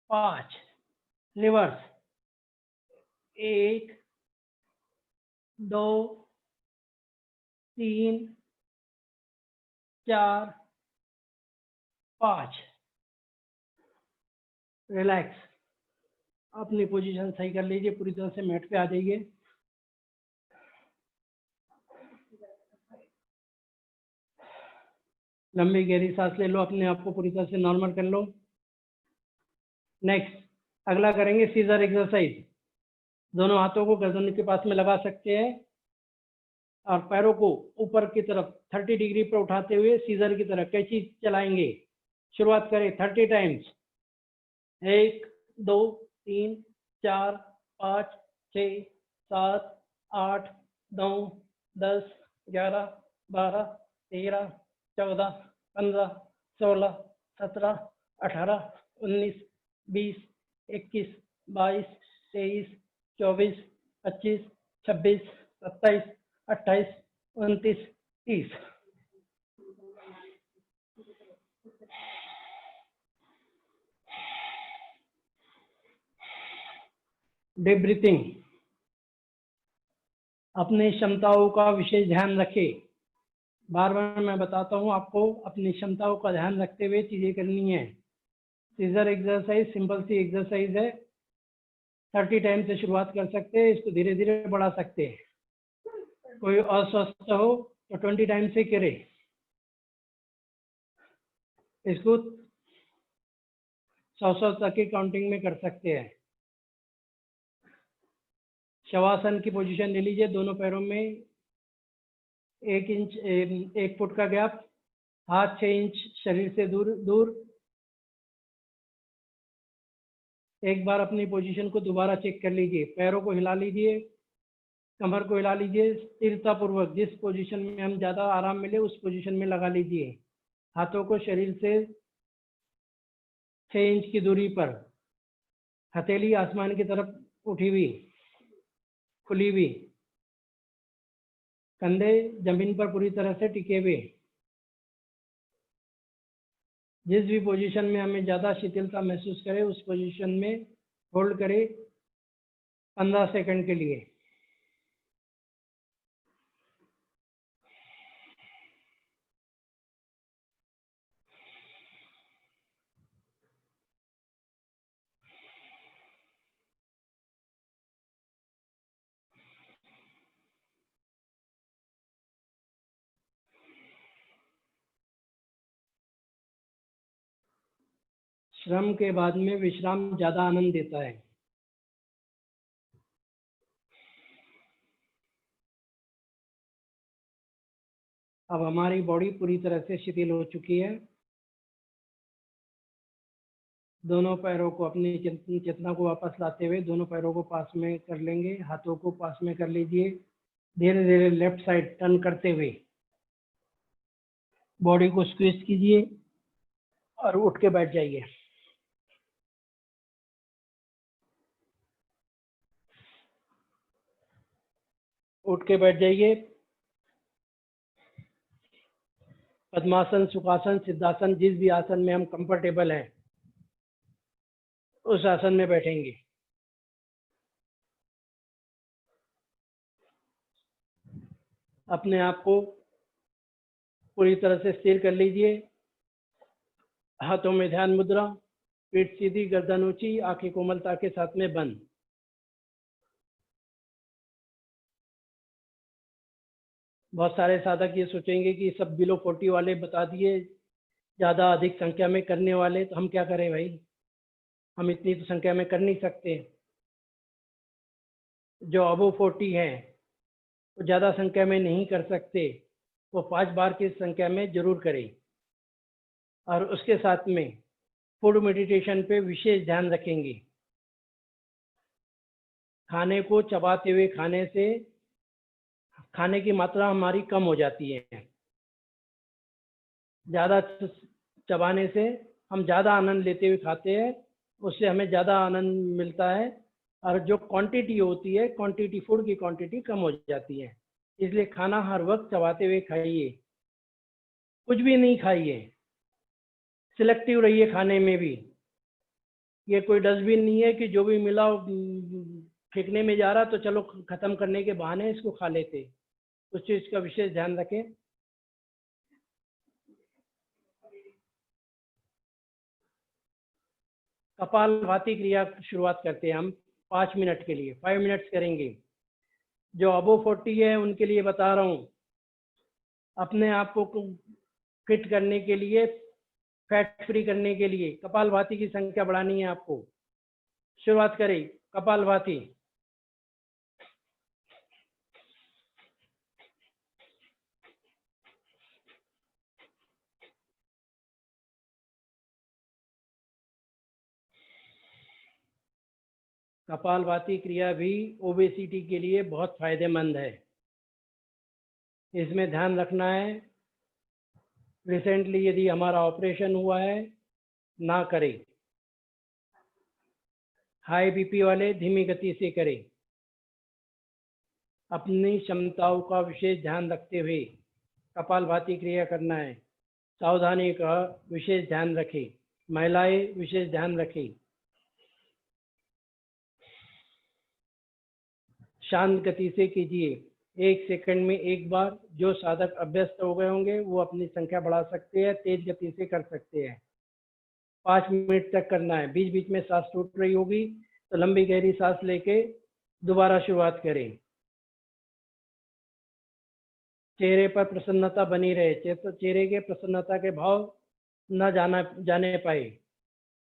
5, रिवर्स 1 2 3 4 5। रिलैक्स, अपनी पोजीशन सही कर लीजिए, पूरी तरह से मैट पे आ जाइए। लंबी गहरी सांस ले लो, अपने आप को पूरी तरह से नॉर्मल कर लो। नेक्स्ट, अगला करेंगे सीजर एक्सरसाइज। दोनों हाथों को गर्दन के पास में लगा सकते हैं और पैरों को ऊपर की तरफ 30 डिग्री पर उठाते हुए सीजर की तरफ कैंची चलाएंगे। शुरुआत करें 30 टाइम्स। 1 2 3 4 5 6 7 8 9 10 11 12 13 14 15 16 17 18 19 20 21 22 23 24 25 26 27 28 29 30। Deep breathing. अपनी क्षमताओं का विशेष ध्यान रखें। बार बार मैं बताता हूँ आपको, अपनी क्षमताओं का ध्यान रखते हुए चीजें करनी है। सीजर एक्सरसाइज सिंपल सी एक्सरसाइज है, 30 टाइम से शुरुआत कर सकते हैं, इसको धीरे धीरे बढ़ा सकते हैं। कोई अस्वस्थ हो तो 20 टाइम से करे, इसको 100 तक की काउंटिंग में कर सकते हैं। शवासन की पोजीशन ले लीजिए, दोनों पैरों में 1 फुट का गैप, हाथ 6 इंच शरीर से दूर दूर। एक बार अपनी पोजीशन को दोबारा चेक कर लीजिए, पैरों को हिला लीजिए, कमर को हिला लीजिए, स्थिरता पूर्वक जिस पोजीशन में हम ज़्यादा आराम मिले उस पोजीशन में लगा लीजिए। हाथों को शरीर से 6 इंच की दूरी पर, हथेली आसमान की तरफ उठी हुई, खुली हुई, कंधे जमीन पर पूरी तरह से टिके हुए। जिस भी पोजीशन में हमें ज़्यादा शिथिलता महसूस करें उस पोजीशन में होल्ड करें 15 सेकंड के लिए। श्रम के बाद में विश्राम ज़्यादा आनंद देता है। अब हमारी बॉडी पूरी तरह से शिथिल हो चुकी है। दोनों पैरों को अपनी चेतना को वापस लाते हुए दोनों पैरों को पास में कर लेंगे, हाथों को पास में कर लीजिए। धीरे धीरे लेफ्ट साइड टर्न करते हुए बॉडी को स्क्वीज कीजिए और उठ के बैठ जाइए। उठ के बैठ जाइए। पद्मासन, सुखासन, सिद्धासन, जिस भी आसन में हम कंफर्टेबल हैं उस आसन में बैठेंगे। अपने आप को पूरी तरह से स्थिर कर लीजिए। हाथों में ध्यान मुद्रा, पीठ सीधी, गर्दन ऊंची, आंखें कोमलता के साथ में बंद। बहुत सारे साधक ये सोचेंगे कि सब बिलो 40 वाले बता दिए, ज़्यादा अधिक संख्या में करने वाले, तो हम क्या करें भाई, हम इतनी तो संख्या में कर नहीं सकते। जो अबो 40 हैं वो ज़्यादा संख्या में नहीं कर सकते, वो 5 बार की संख्या में जरूर करें। और उसके साथ में फूड मेडिटेशन पे विशेष ध्यान रखेंगे। खाने को चबाते हुए खाने से खाने की मात्रा हमारी कम हो जाती है। ज़्यादा चबाने से हम ज़्यादा आनंद लेते हुए खाते हैं, उससे हमें ज़्यादा आनंद मिलता है, और जो क्वांटिटी होती है, क्वांटिटी फूड की क्वांटिटी कम हो जाती है। इसलिए खाना हर वक्त चबाते हुए खाइए, कुछ भी नहीं खाइए, सिलेक्टिव रहिए खाने में भी। ये कोई डस्टबिन नहीं है कि जो भी मिला फेंकने में जा रहा तो चलो खत्म करने के बहाने इसको खा लेते। उस चीज़ का विशेष ध्यान रखें। कपालभाति क्रिया शुरुआत करते हैं हम 5 मिनट के लिए, 5 मिनट्स करेंगे। जो अबो 40 है उनके लिए बता रहा हूँ, अपने आप को फिट करने के लिए, फैट फ्री करने के लिए कपालभाति की संख्या बढ़ानी है आपको। शुरुआत करें कपालभाति। कपालभाति क्रिया भी ओबेसिटी के लिए बहुत फायदेमंद है। इसमें ध्यान रखना है, रिसेंटली यदि हमारा ऑपरेशन हुआ है ना करें। हाई बीपी वाले धीमी गति से करें। अपनी क्षमताओं का विशेष ध्यान रखते हुए कपालभाति क्रिया करना है। सावधानी का विशेष ध्यान रखें। महिलाएं विशेष ध्यान रखें। शांत गति से कीजिए, 1 सेकंड में एक बार। जो साधक अभ्यस्त हो गए होंगे वो अपनी संख्या बढ़ा सकते हैं, तेज गति से कर सकते हैं। 5 मिनट तक करना है। बीच बीच में सांस टूट रही होगी तो लंबी गहरी सांस लेके दोबारा शुरुआत करें। चेहरे पर प्रसन्नता बनी रहे, चेहरे के प्रसन्नता के भाव न जाने पाए।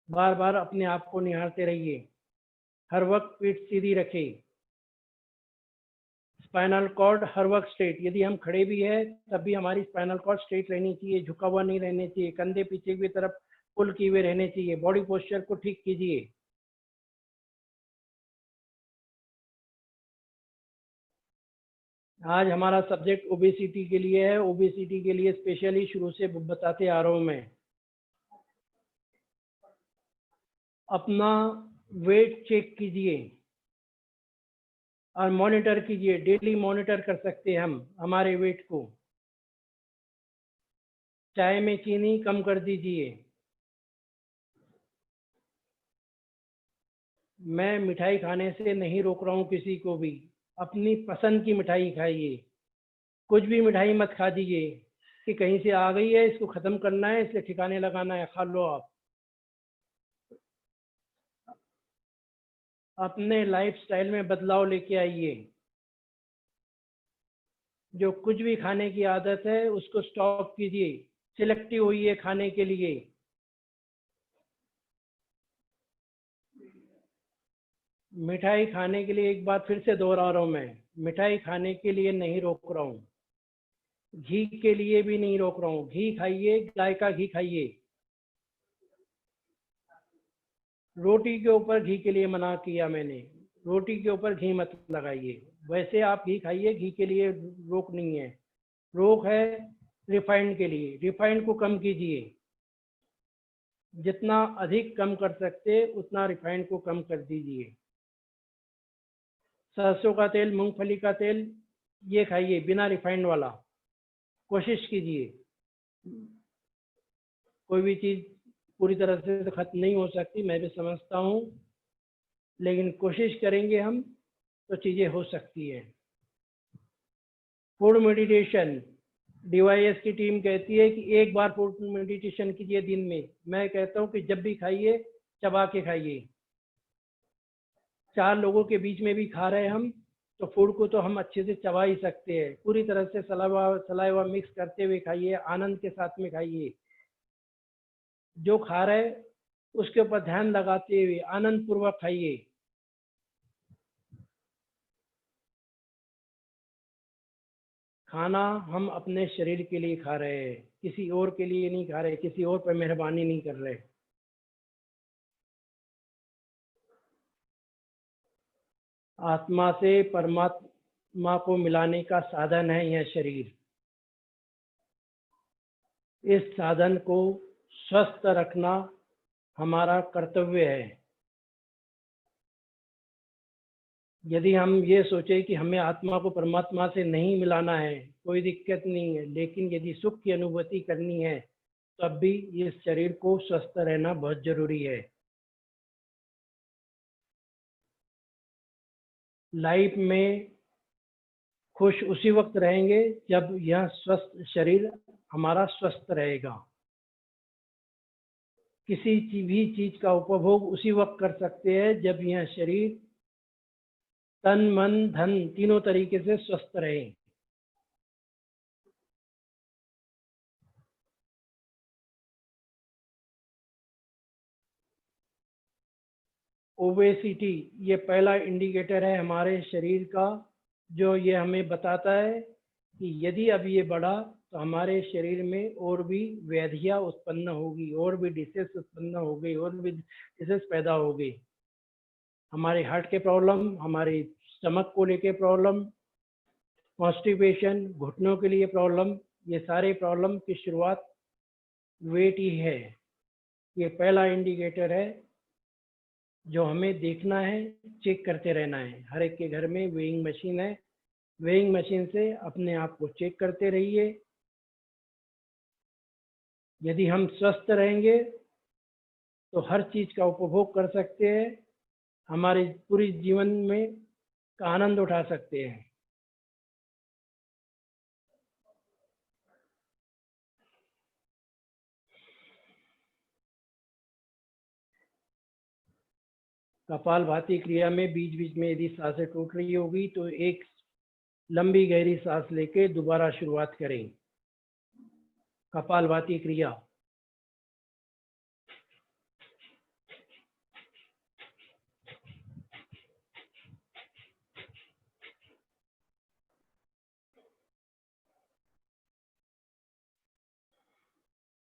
बार बार अपने आप को निहारते रहिए। हर वक्त पीठ सीधी रखें। स्पाइनल कॉर्ड हर वक्त स्ट्रेट, यदि हम खड़े भी है तब भी हमारी स्पाइनल कॉर्ड स्ट्रेट रहनी चाहिए, झुका हुआ नहीं रहने चाहिए। कंधे पीछे की तरफ पुल किए हुए रहने चाहिए। बॉडी पोस्चर को ठीक कीजिए। आज हमारा सब्जेक्ट ओबेसिटी के लिए है। ओबेसिटी के लिए स्पेशली शुरू से बताते आ रहा हूँ मैं। अपना वेट चेक कीजिए और मॉनिटर कीजिए। डेली मॉनिटर कर सकते हैं हम हमारे वेट को। चाय में चीनी कम कर दीजिए। मैं मिठाई खाने से नहीं रोक रहा हूँ किसी को भी। अपनी पसंद की मिठाई खाइए। कुछ भी मिठाई मत खा दीजिए कि कहीं से आ गई है, इसको ख़त्म करना है, इसलिए ठिकाने लगाना है, खा लो आप। अपने लाइफस्टाइल में बदलाव लेके आइए। जो कुछ भी खाने की आदत है उसको स्टॉप कीजिए। सिलेक्टिव होइए खाने के लिए। मिठाई खाने के लिए एक बार फिर से दोहरा रहा हूँ मैं, मिठाई खाने के लिए नहीं रोक रहा हूँ, घी के लिए भी नहीं रोक रहा हूँ। घी खाइए, गाय का घी खाइए। रोटी के ऊपर घी के लिए मना किया मैंने। रोटी के ऊपर घी मत लगाइए। वैसे आप घी खाइए, घी के लिए रोक नहीं है। रोक है रिफाइंड के लिए। रिफाइंड को कम कीजिए। जितना अधिक कम कर सकते उतना रिफाइंड को कम कर दीजिए। सरसों का तेल, मूंगफली का तेल ये खाइए बिना रिफाइंड वाला। कोशिश कीजिए। कोई भी चीज़ पूरी तरह से तो खत्म नहीं हो सकती, मैं भी समझता हूँ, लेकिन कोशिश करेंगे हम तो चीज़ें हो सकती है। फूड मेडिटेशन, DYS की टीम कहती है कि एक बार फूड मेडिटेशन कीजिए दिन में। मैं कहता हूँ कि जब भी खाइए चबा के खाइए। 4 लोगों के बीच में भी खा रहे हैं हम तो फूड को तो हम अच्छे से चबा ही सकते हैं। पूरी तरह से सलाइवा मिक्स करते हुए खाइए, आनंद के साथ में खाइए। जो खा रहे उसके ऊपर ध्यान लगाते हुए आनंद पूर्वक खाइए। खाना हम अपने शरीर के लिए खा रहे हैं, किसी और के लिए नहीं खा रहे, किसी और पर मेहरबानी नहीं कर रहे। आत्मा से परमात्मा को मिलाने का साधन है यह शरीर। इस साधन को स्वस्थ रखना हमारा कर्तव्य है। यदि हम ये सोचे कि हमें आत्मा को परमात्मा से नहीं मिलाना है, कोई दिक्कत नहीं है, लेकिन यदि सुख की अनुभूति करनी है तब भी इस शरीर को स्वस्थ रहना बहुत जरूरी है। लाइफ में खुश उसी वक्त रहेंगे जब यह स्वस्थ शरीर हमारा स्वस्थ रहेगा। किसी भी चीज का उपभोग उसी वक्त कर सकते हैं जब यह शरीर तन मन धन तीनों तरीके से स्वस्थ रहे। ओबेसिटी ये पहला इंडिकेटर है हमारे शरीर का, जो ये हमें बताता है कि यदि अब ये बढ़ा तो हमारे शरीर में और भी व्याधियाँ उत्पन्न होगी, और भी डिसीज उत्पन्न हो गई, और भी डिसीज पैदा हो गई। हमारे हार्ट के प्रॉब्लम, हमारे स्टमक को लेके प्रॉब्लम, कॉन्स्टिपेशन, घुटनों के लिए प्रॉब्लम, ये सारे प्रॉब्लम की शुरुआत वेट ही है। ये पहला इंडिकेटर है जो हमें देखना है, चेक करते रहना है। हर एक के घर में वेइंग मशीन है, वेइंग मशीन से अपने आप को चेक करते रहिए। यदि हम स्वस्थ रहेंगे तो हर चीज का उपभोग कर सकते हैं, हमारे पूरी जीवन में का आनंद उठा सकते हैं। कपालभाति क्रिया में बीच बीच में यदि सांसें टूट रही होगी तो एक लंबी गहरी सांस लेके दोबारा शुरुआत करें। कपालभाति क्रिया।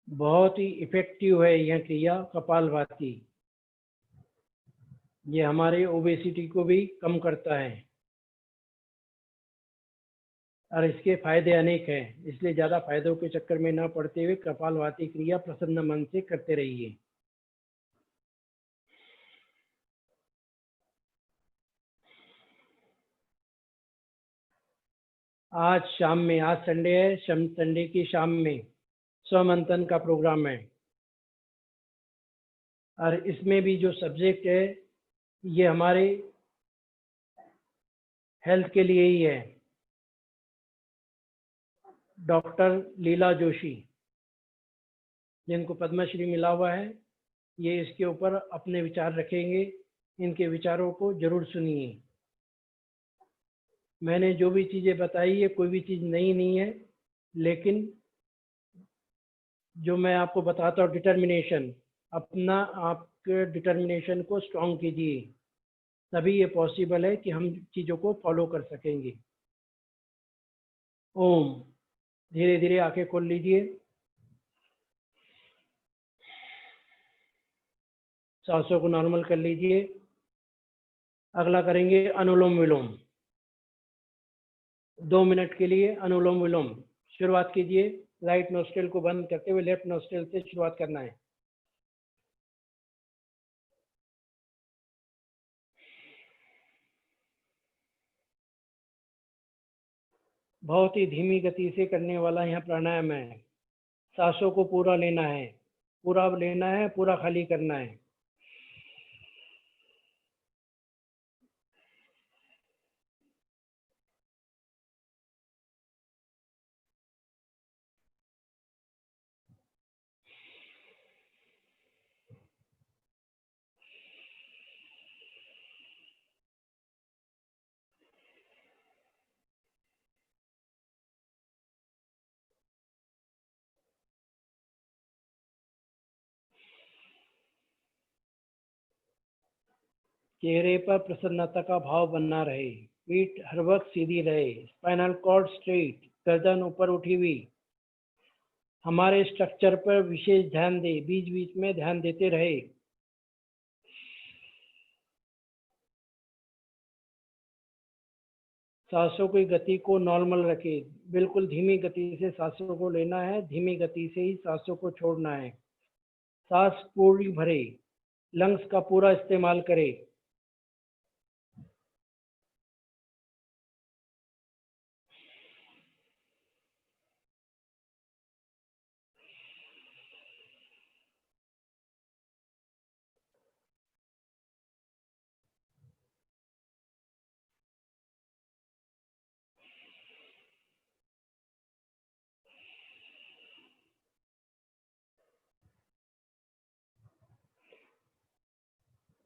बहुत ही इफेक्टिव है यह क्रिया कपालभाति। ये हमारे ओबेसिटी को भी कम करता है और इसके फायदे अनेक हैं, इसलिए ज़्यादा फायदों के चक्कर में न पड़ते हुए कपालभाति क्रिया प्रसन्न मन से करते रहिए। आज शाम में, आज संडे है, संडे की शाम में स्वमंथन का प्रोग्राम है और इसमें भी जो सब्जेक्ट है ये हमारे हेल्थ के लिए ही है। डॉक्टर लीला जोशी, जिनको पद्मश्री मिला हुआ है, ये इसके ऊपर अपने विचार रखेंगे। इनके विचारों को जरूर सुनिए। मैंने जो भी चीज़ें बताई है कोई भी चीज़ नई नहीं है, लेकिन जो मैं आपको बताता हूँ डिटर्मिनेशन, अपना आपके डिटर्मिनेशन को स्ट्रॉन्ग कीजिए, तभी ये पॉसिबल है कि हम चीज़ों को फॉलो कर सकेंगे। ओम। धीरे धीरे आंखें खोल लीजिए, सांसों को नॉर्मल कर लीजिए। अगला करेंगे अनुलोम विलोम। 2 मिनट के लिए अनुलोम विलोम शुरुआत कीजिए। राइट नोस्ट्रिल को बंद करते हुए लेफ्ट नोस्ट्रिल से शुरुआत करना है। बहुत ही धीमी गति से करने वाला यह प्राणायाम है। सांसों को पूरा लेना है, पूरा लेना है, पूरा खाली करना है। चेहरे पर प्रसन्नता का भाव बना रहे, पीठ हर वक्त सीधी रहे, स्पाइनल कॉर्ड स्ट्रेट, गर्दन ऊपर उठी हुई, हमारे स्ट्रक्चर पर विशेष ध्यान दें, बीच बीच में ध्यान देते रहे। सांसों की गति को नॉर्मल रखें, बिल्कुल धीमी गति से सांसों को लेना है, धीमी गति से ही सांसों को छोड़ना है। सांस पूरी भरे, लंग्स का पूरा इस्तेमाल करें।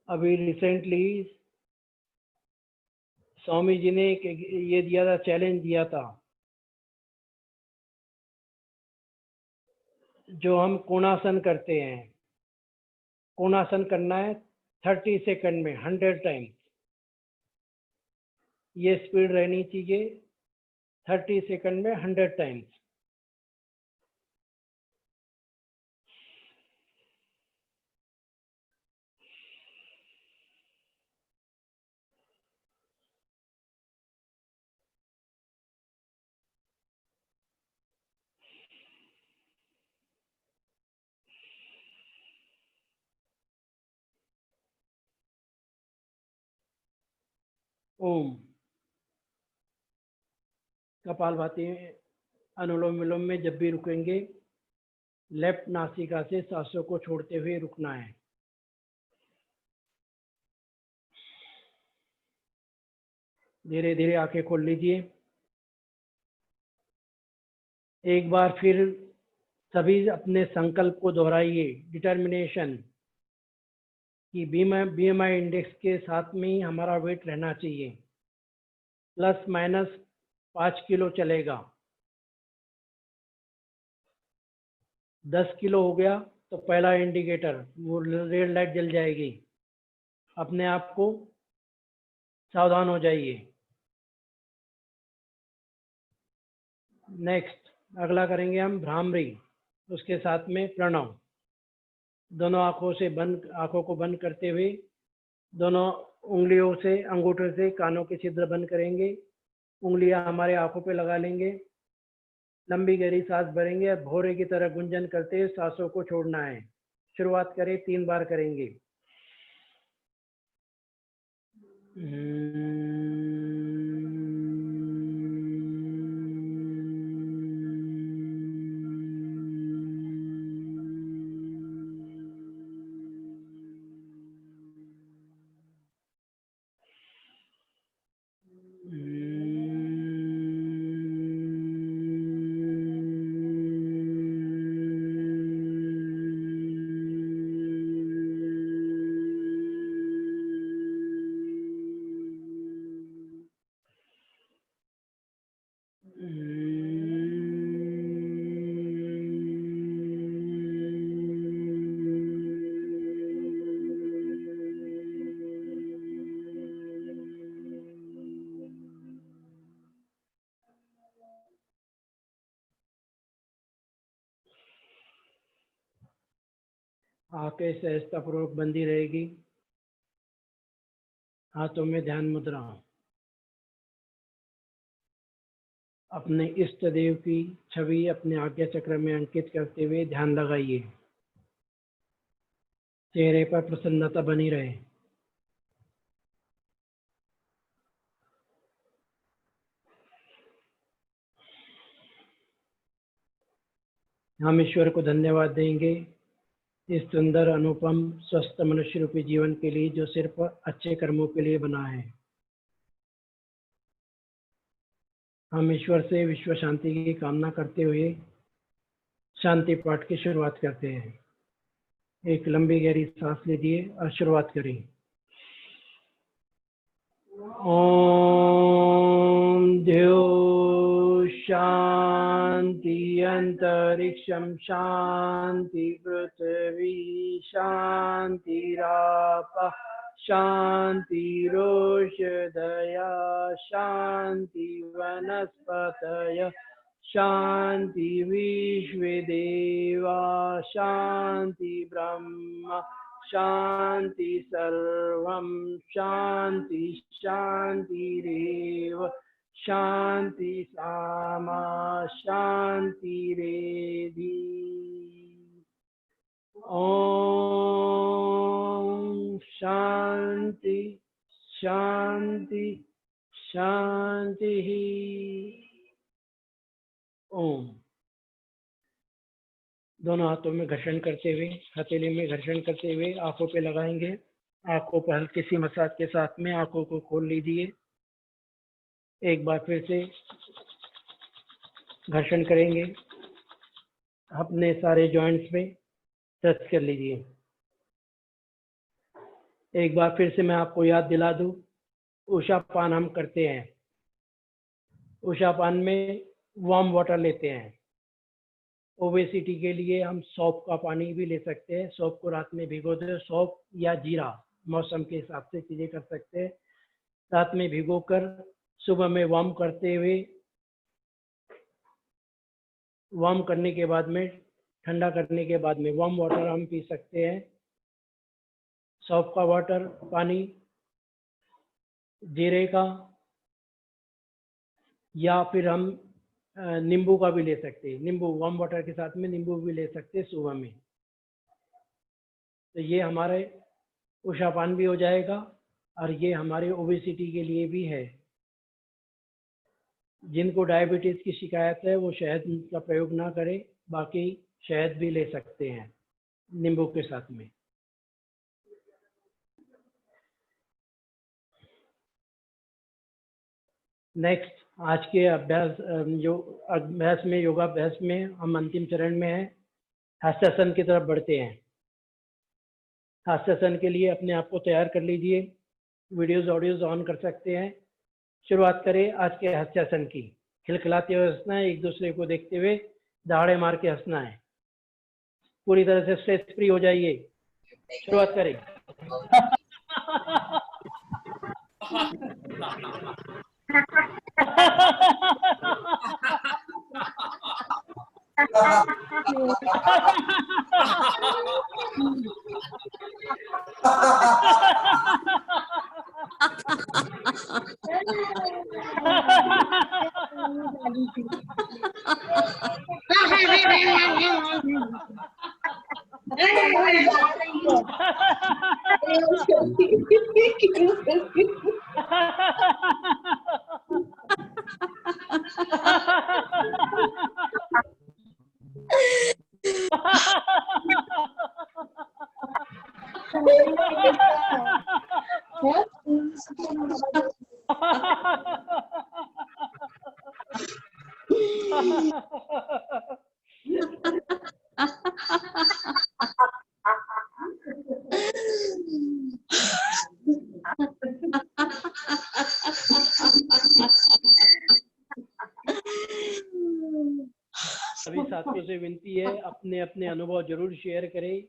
अभी रिसेंटली स्वामी जी ने ये दिया था, चैलेंज दिया था, जो हम कोणासन करते हैं, कोणासन करना है 30 सेकंड में 100 टाइम्स। ये स्पीड रहनी चाहिए 30 सेकंड में 100 टाइम्स। ओम। कपालभाति अनुलोम विलोम में जब भी रुकेंगे, लेफ्ट नासिका से सांसों को छोड़ते हुए रुकना है। धीरे धीरे आंखें खोल लीजिए। एक बार फिर सभी अपने संकल्प को दोहराइए, डिटर्मिनेशन कि बीएमआई इंडेक्स के साथ में ही हमारा वेट रहना चाहिए, प्लस माइनस 5 किलो चलेगा। 10 किलो हो गया तो पहला इंडिकेटर, वो रेड लाइट जल जाएगी, अपने आप को सावधान हो जाइए। नेक्स्ट अगला करेंगे हम भ्रामरी, उसके साथ में प्रणव। दोनों आंखों को बंद करते हुए दोनों उंगलियों से, अंगूठे से कानों के छिद्र बंद करेंगे, उंगलियां हमारे आंखों पे लगा लेंगे, लंबी गहरी सांस भरेंगे और भौरे की तरह गुंजन करते हुए सांसों को छोड़ना है। शुरुआत करें, 3 बार करेंगे। आंखें सहजतापूर्वक बंदी रहेगी, हाथों में ध्यान मुद्रा। अपने इष्ट देव की छवि अपने आज्ञा चक्र में अंकित करते हुए ध्यान लगाइए। चेहरे पर प्रसन्नता बनी रहे। हम ईश्वर को धन्यवाद देंगे इस सुंदर, अनुपम, स्वस्थ मनुष्य रूपी जीवन के लिए, जो सिर्फ अच्छे कर्मों के लिए बना है। हम ईश्वर से विश्व शांति की कामना करते हुए शांति पाठ की शुरुआत करते हैं। एक लंबी गहरी सांस लीजिए और शुरुआत करें। ओम द्यो शांति, अंतरिक्षम शांति, पृथ्वी शांतिराप शांति, रोषधया शांति, वनस्पतय शांति विश्वे देवा शांति ब्रह्म शांति सर्वं शांति शांतिरेव शांति सामा शांतिरेधि। ओम शांति शांति शांति। ओम। दोनों हाथों में घर्षण करते हुए, हथेली में घर्षण करते हुए आंखों पे लगाएंगे। आंखों पर हल्की सी मसाज के साथ में आंखों को खोल लीजिए। एक बार फिर से घर्षण करेंगे, अपने सारे जॉइंट्स में टच कर लीजिए। एक बार फिर से मैं आपको याद दिला दूं, उषापान हम करते हैं। उषापान में वार्म वाटर लेते हैं। ओबेसिटी के लिए हम सौंफ का पानी भी ले सकते हैं। सौंफ को रात में भिगो दे, सौंफ या जीरा मौसम के हिसाब से चीजें कर सकते हैं। रात में भिगोकर सुबह में वार्म करते हुए, वार्म करने के बाद में, ठंडा करने के बाद में वार्म वाटर हम पी सकते हैं। सौंफ का वाटर पानी, जीरे का, या फिर हम नींबू का भी ले सकते हैं। नींबू वार्म वाटर के साथ में नींबू भी ले सकते हैं सुबह में। तो ये हमारे उषापान भी हो जाएगा और ये हमारे ओबेसिटी के लिए भी है। जिनको डायबिटीज की शिकायत है वो शहद का प्रयोग ना करें, बाकी शहद भी ले सकते हैं नींबू के साथ में। नेक्स्ट, आज के अभ्यास में योगाभ्यास में हम अंतिम चरण में हैं। हास्यासन की तरफ बढ़ते हैं। हास्यासन के लिए अपने आप को तैयार कर लीजिए। वीडियोस ऑडियोज ऑन कर सकते हैं। शुरुआत करें आज के हास्यासन की। खिलखिलाते हुए हंसना है, एक दूसरे को देखते हुए दहाड़े मार के हंसना है। पूरी तरह से स्ट्रेस फ्री हो जाइए। शुरुआत करें। सभी साथियों से विनती है, अपने अपने अनुभव जरूर शेयर करें।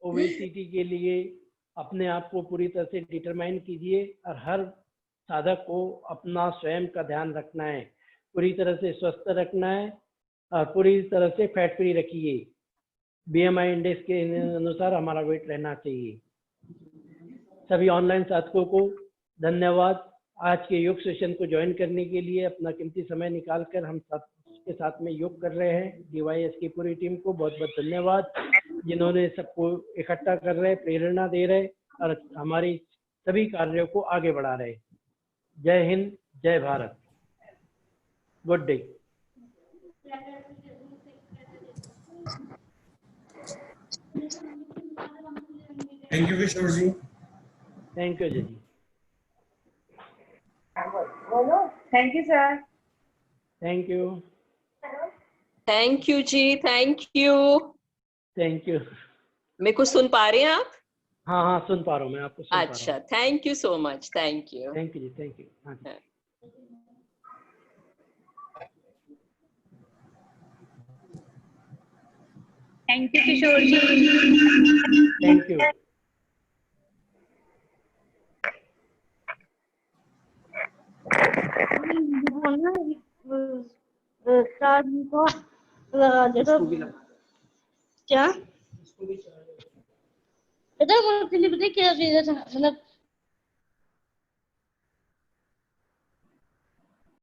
ओबेसिटी के लिए अपने आप को पूरी तरह से डिटरमाइन कीजिए और हर साधक को अपना स्वयं का ध्यान रखना है, पूरी तरह से स्वस्थ रखना है और पूरी तरह से फैट फ्री रखिए। BMI इंडेक्स के अनुसार हमारा वेट रहना चाहिए। सभी ऑनलाइन साथियों को धन्यवाद। आज के योग सेशन को ज्वाइन करने के लिए अपना कीमती समय निकालकर हम सब के साथ में योग कर रहे हैं। DYS की पूरी टीम को बहुत बहुत धन्यवाद, जिन्होंने सबको इकट्ठा कर रहे, प्रेरणा दे रहे और हमारी सभी कार्यों को आगे बढ़ा रहे। जय हिंद, जय Bharat. Good day. Thank you Kishore ji. Thank you जी। Thank you sir. Thank you. Thank you जी, थैंक यू। Thank you. मेरे को सुन पा रहे हैं आप? हाँ हाँ, सुन पा रहा हूँ मैं आपको, सुन पा रहा अच्छा, हूँ। Thank you so much. Thank you. Thank you जी, थैंक यू। हाँ जी। Thank you Kishore ji. Thank you. Star को लगा दे तो क्या पता है मुझे नहीं पता क्या चीज़ है मतलब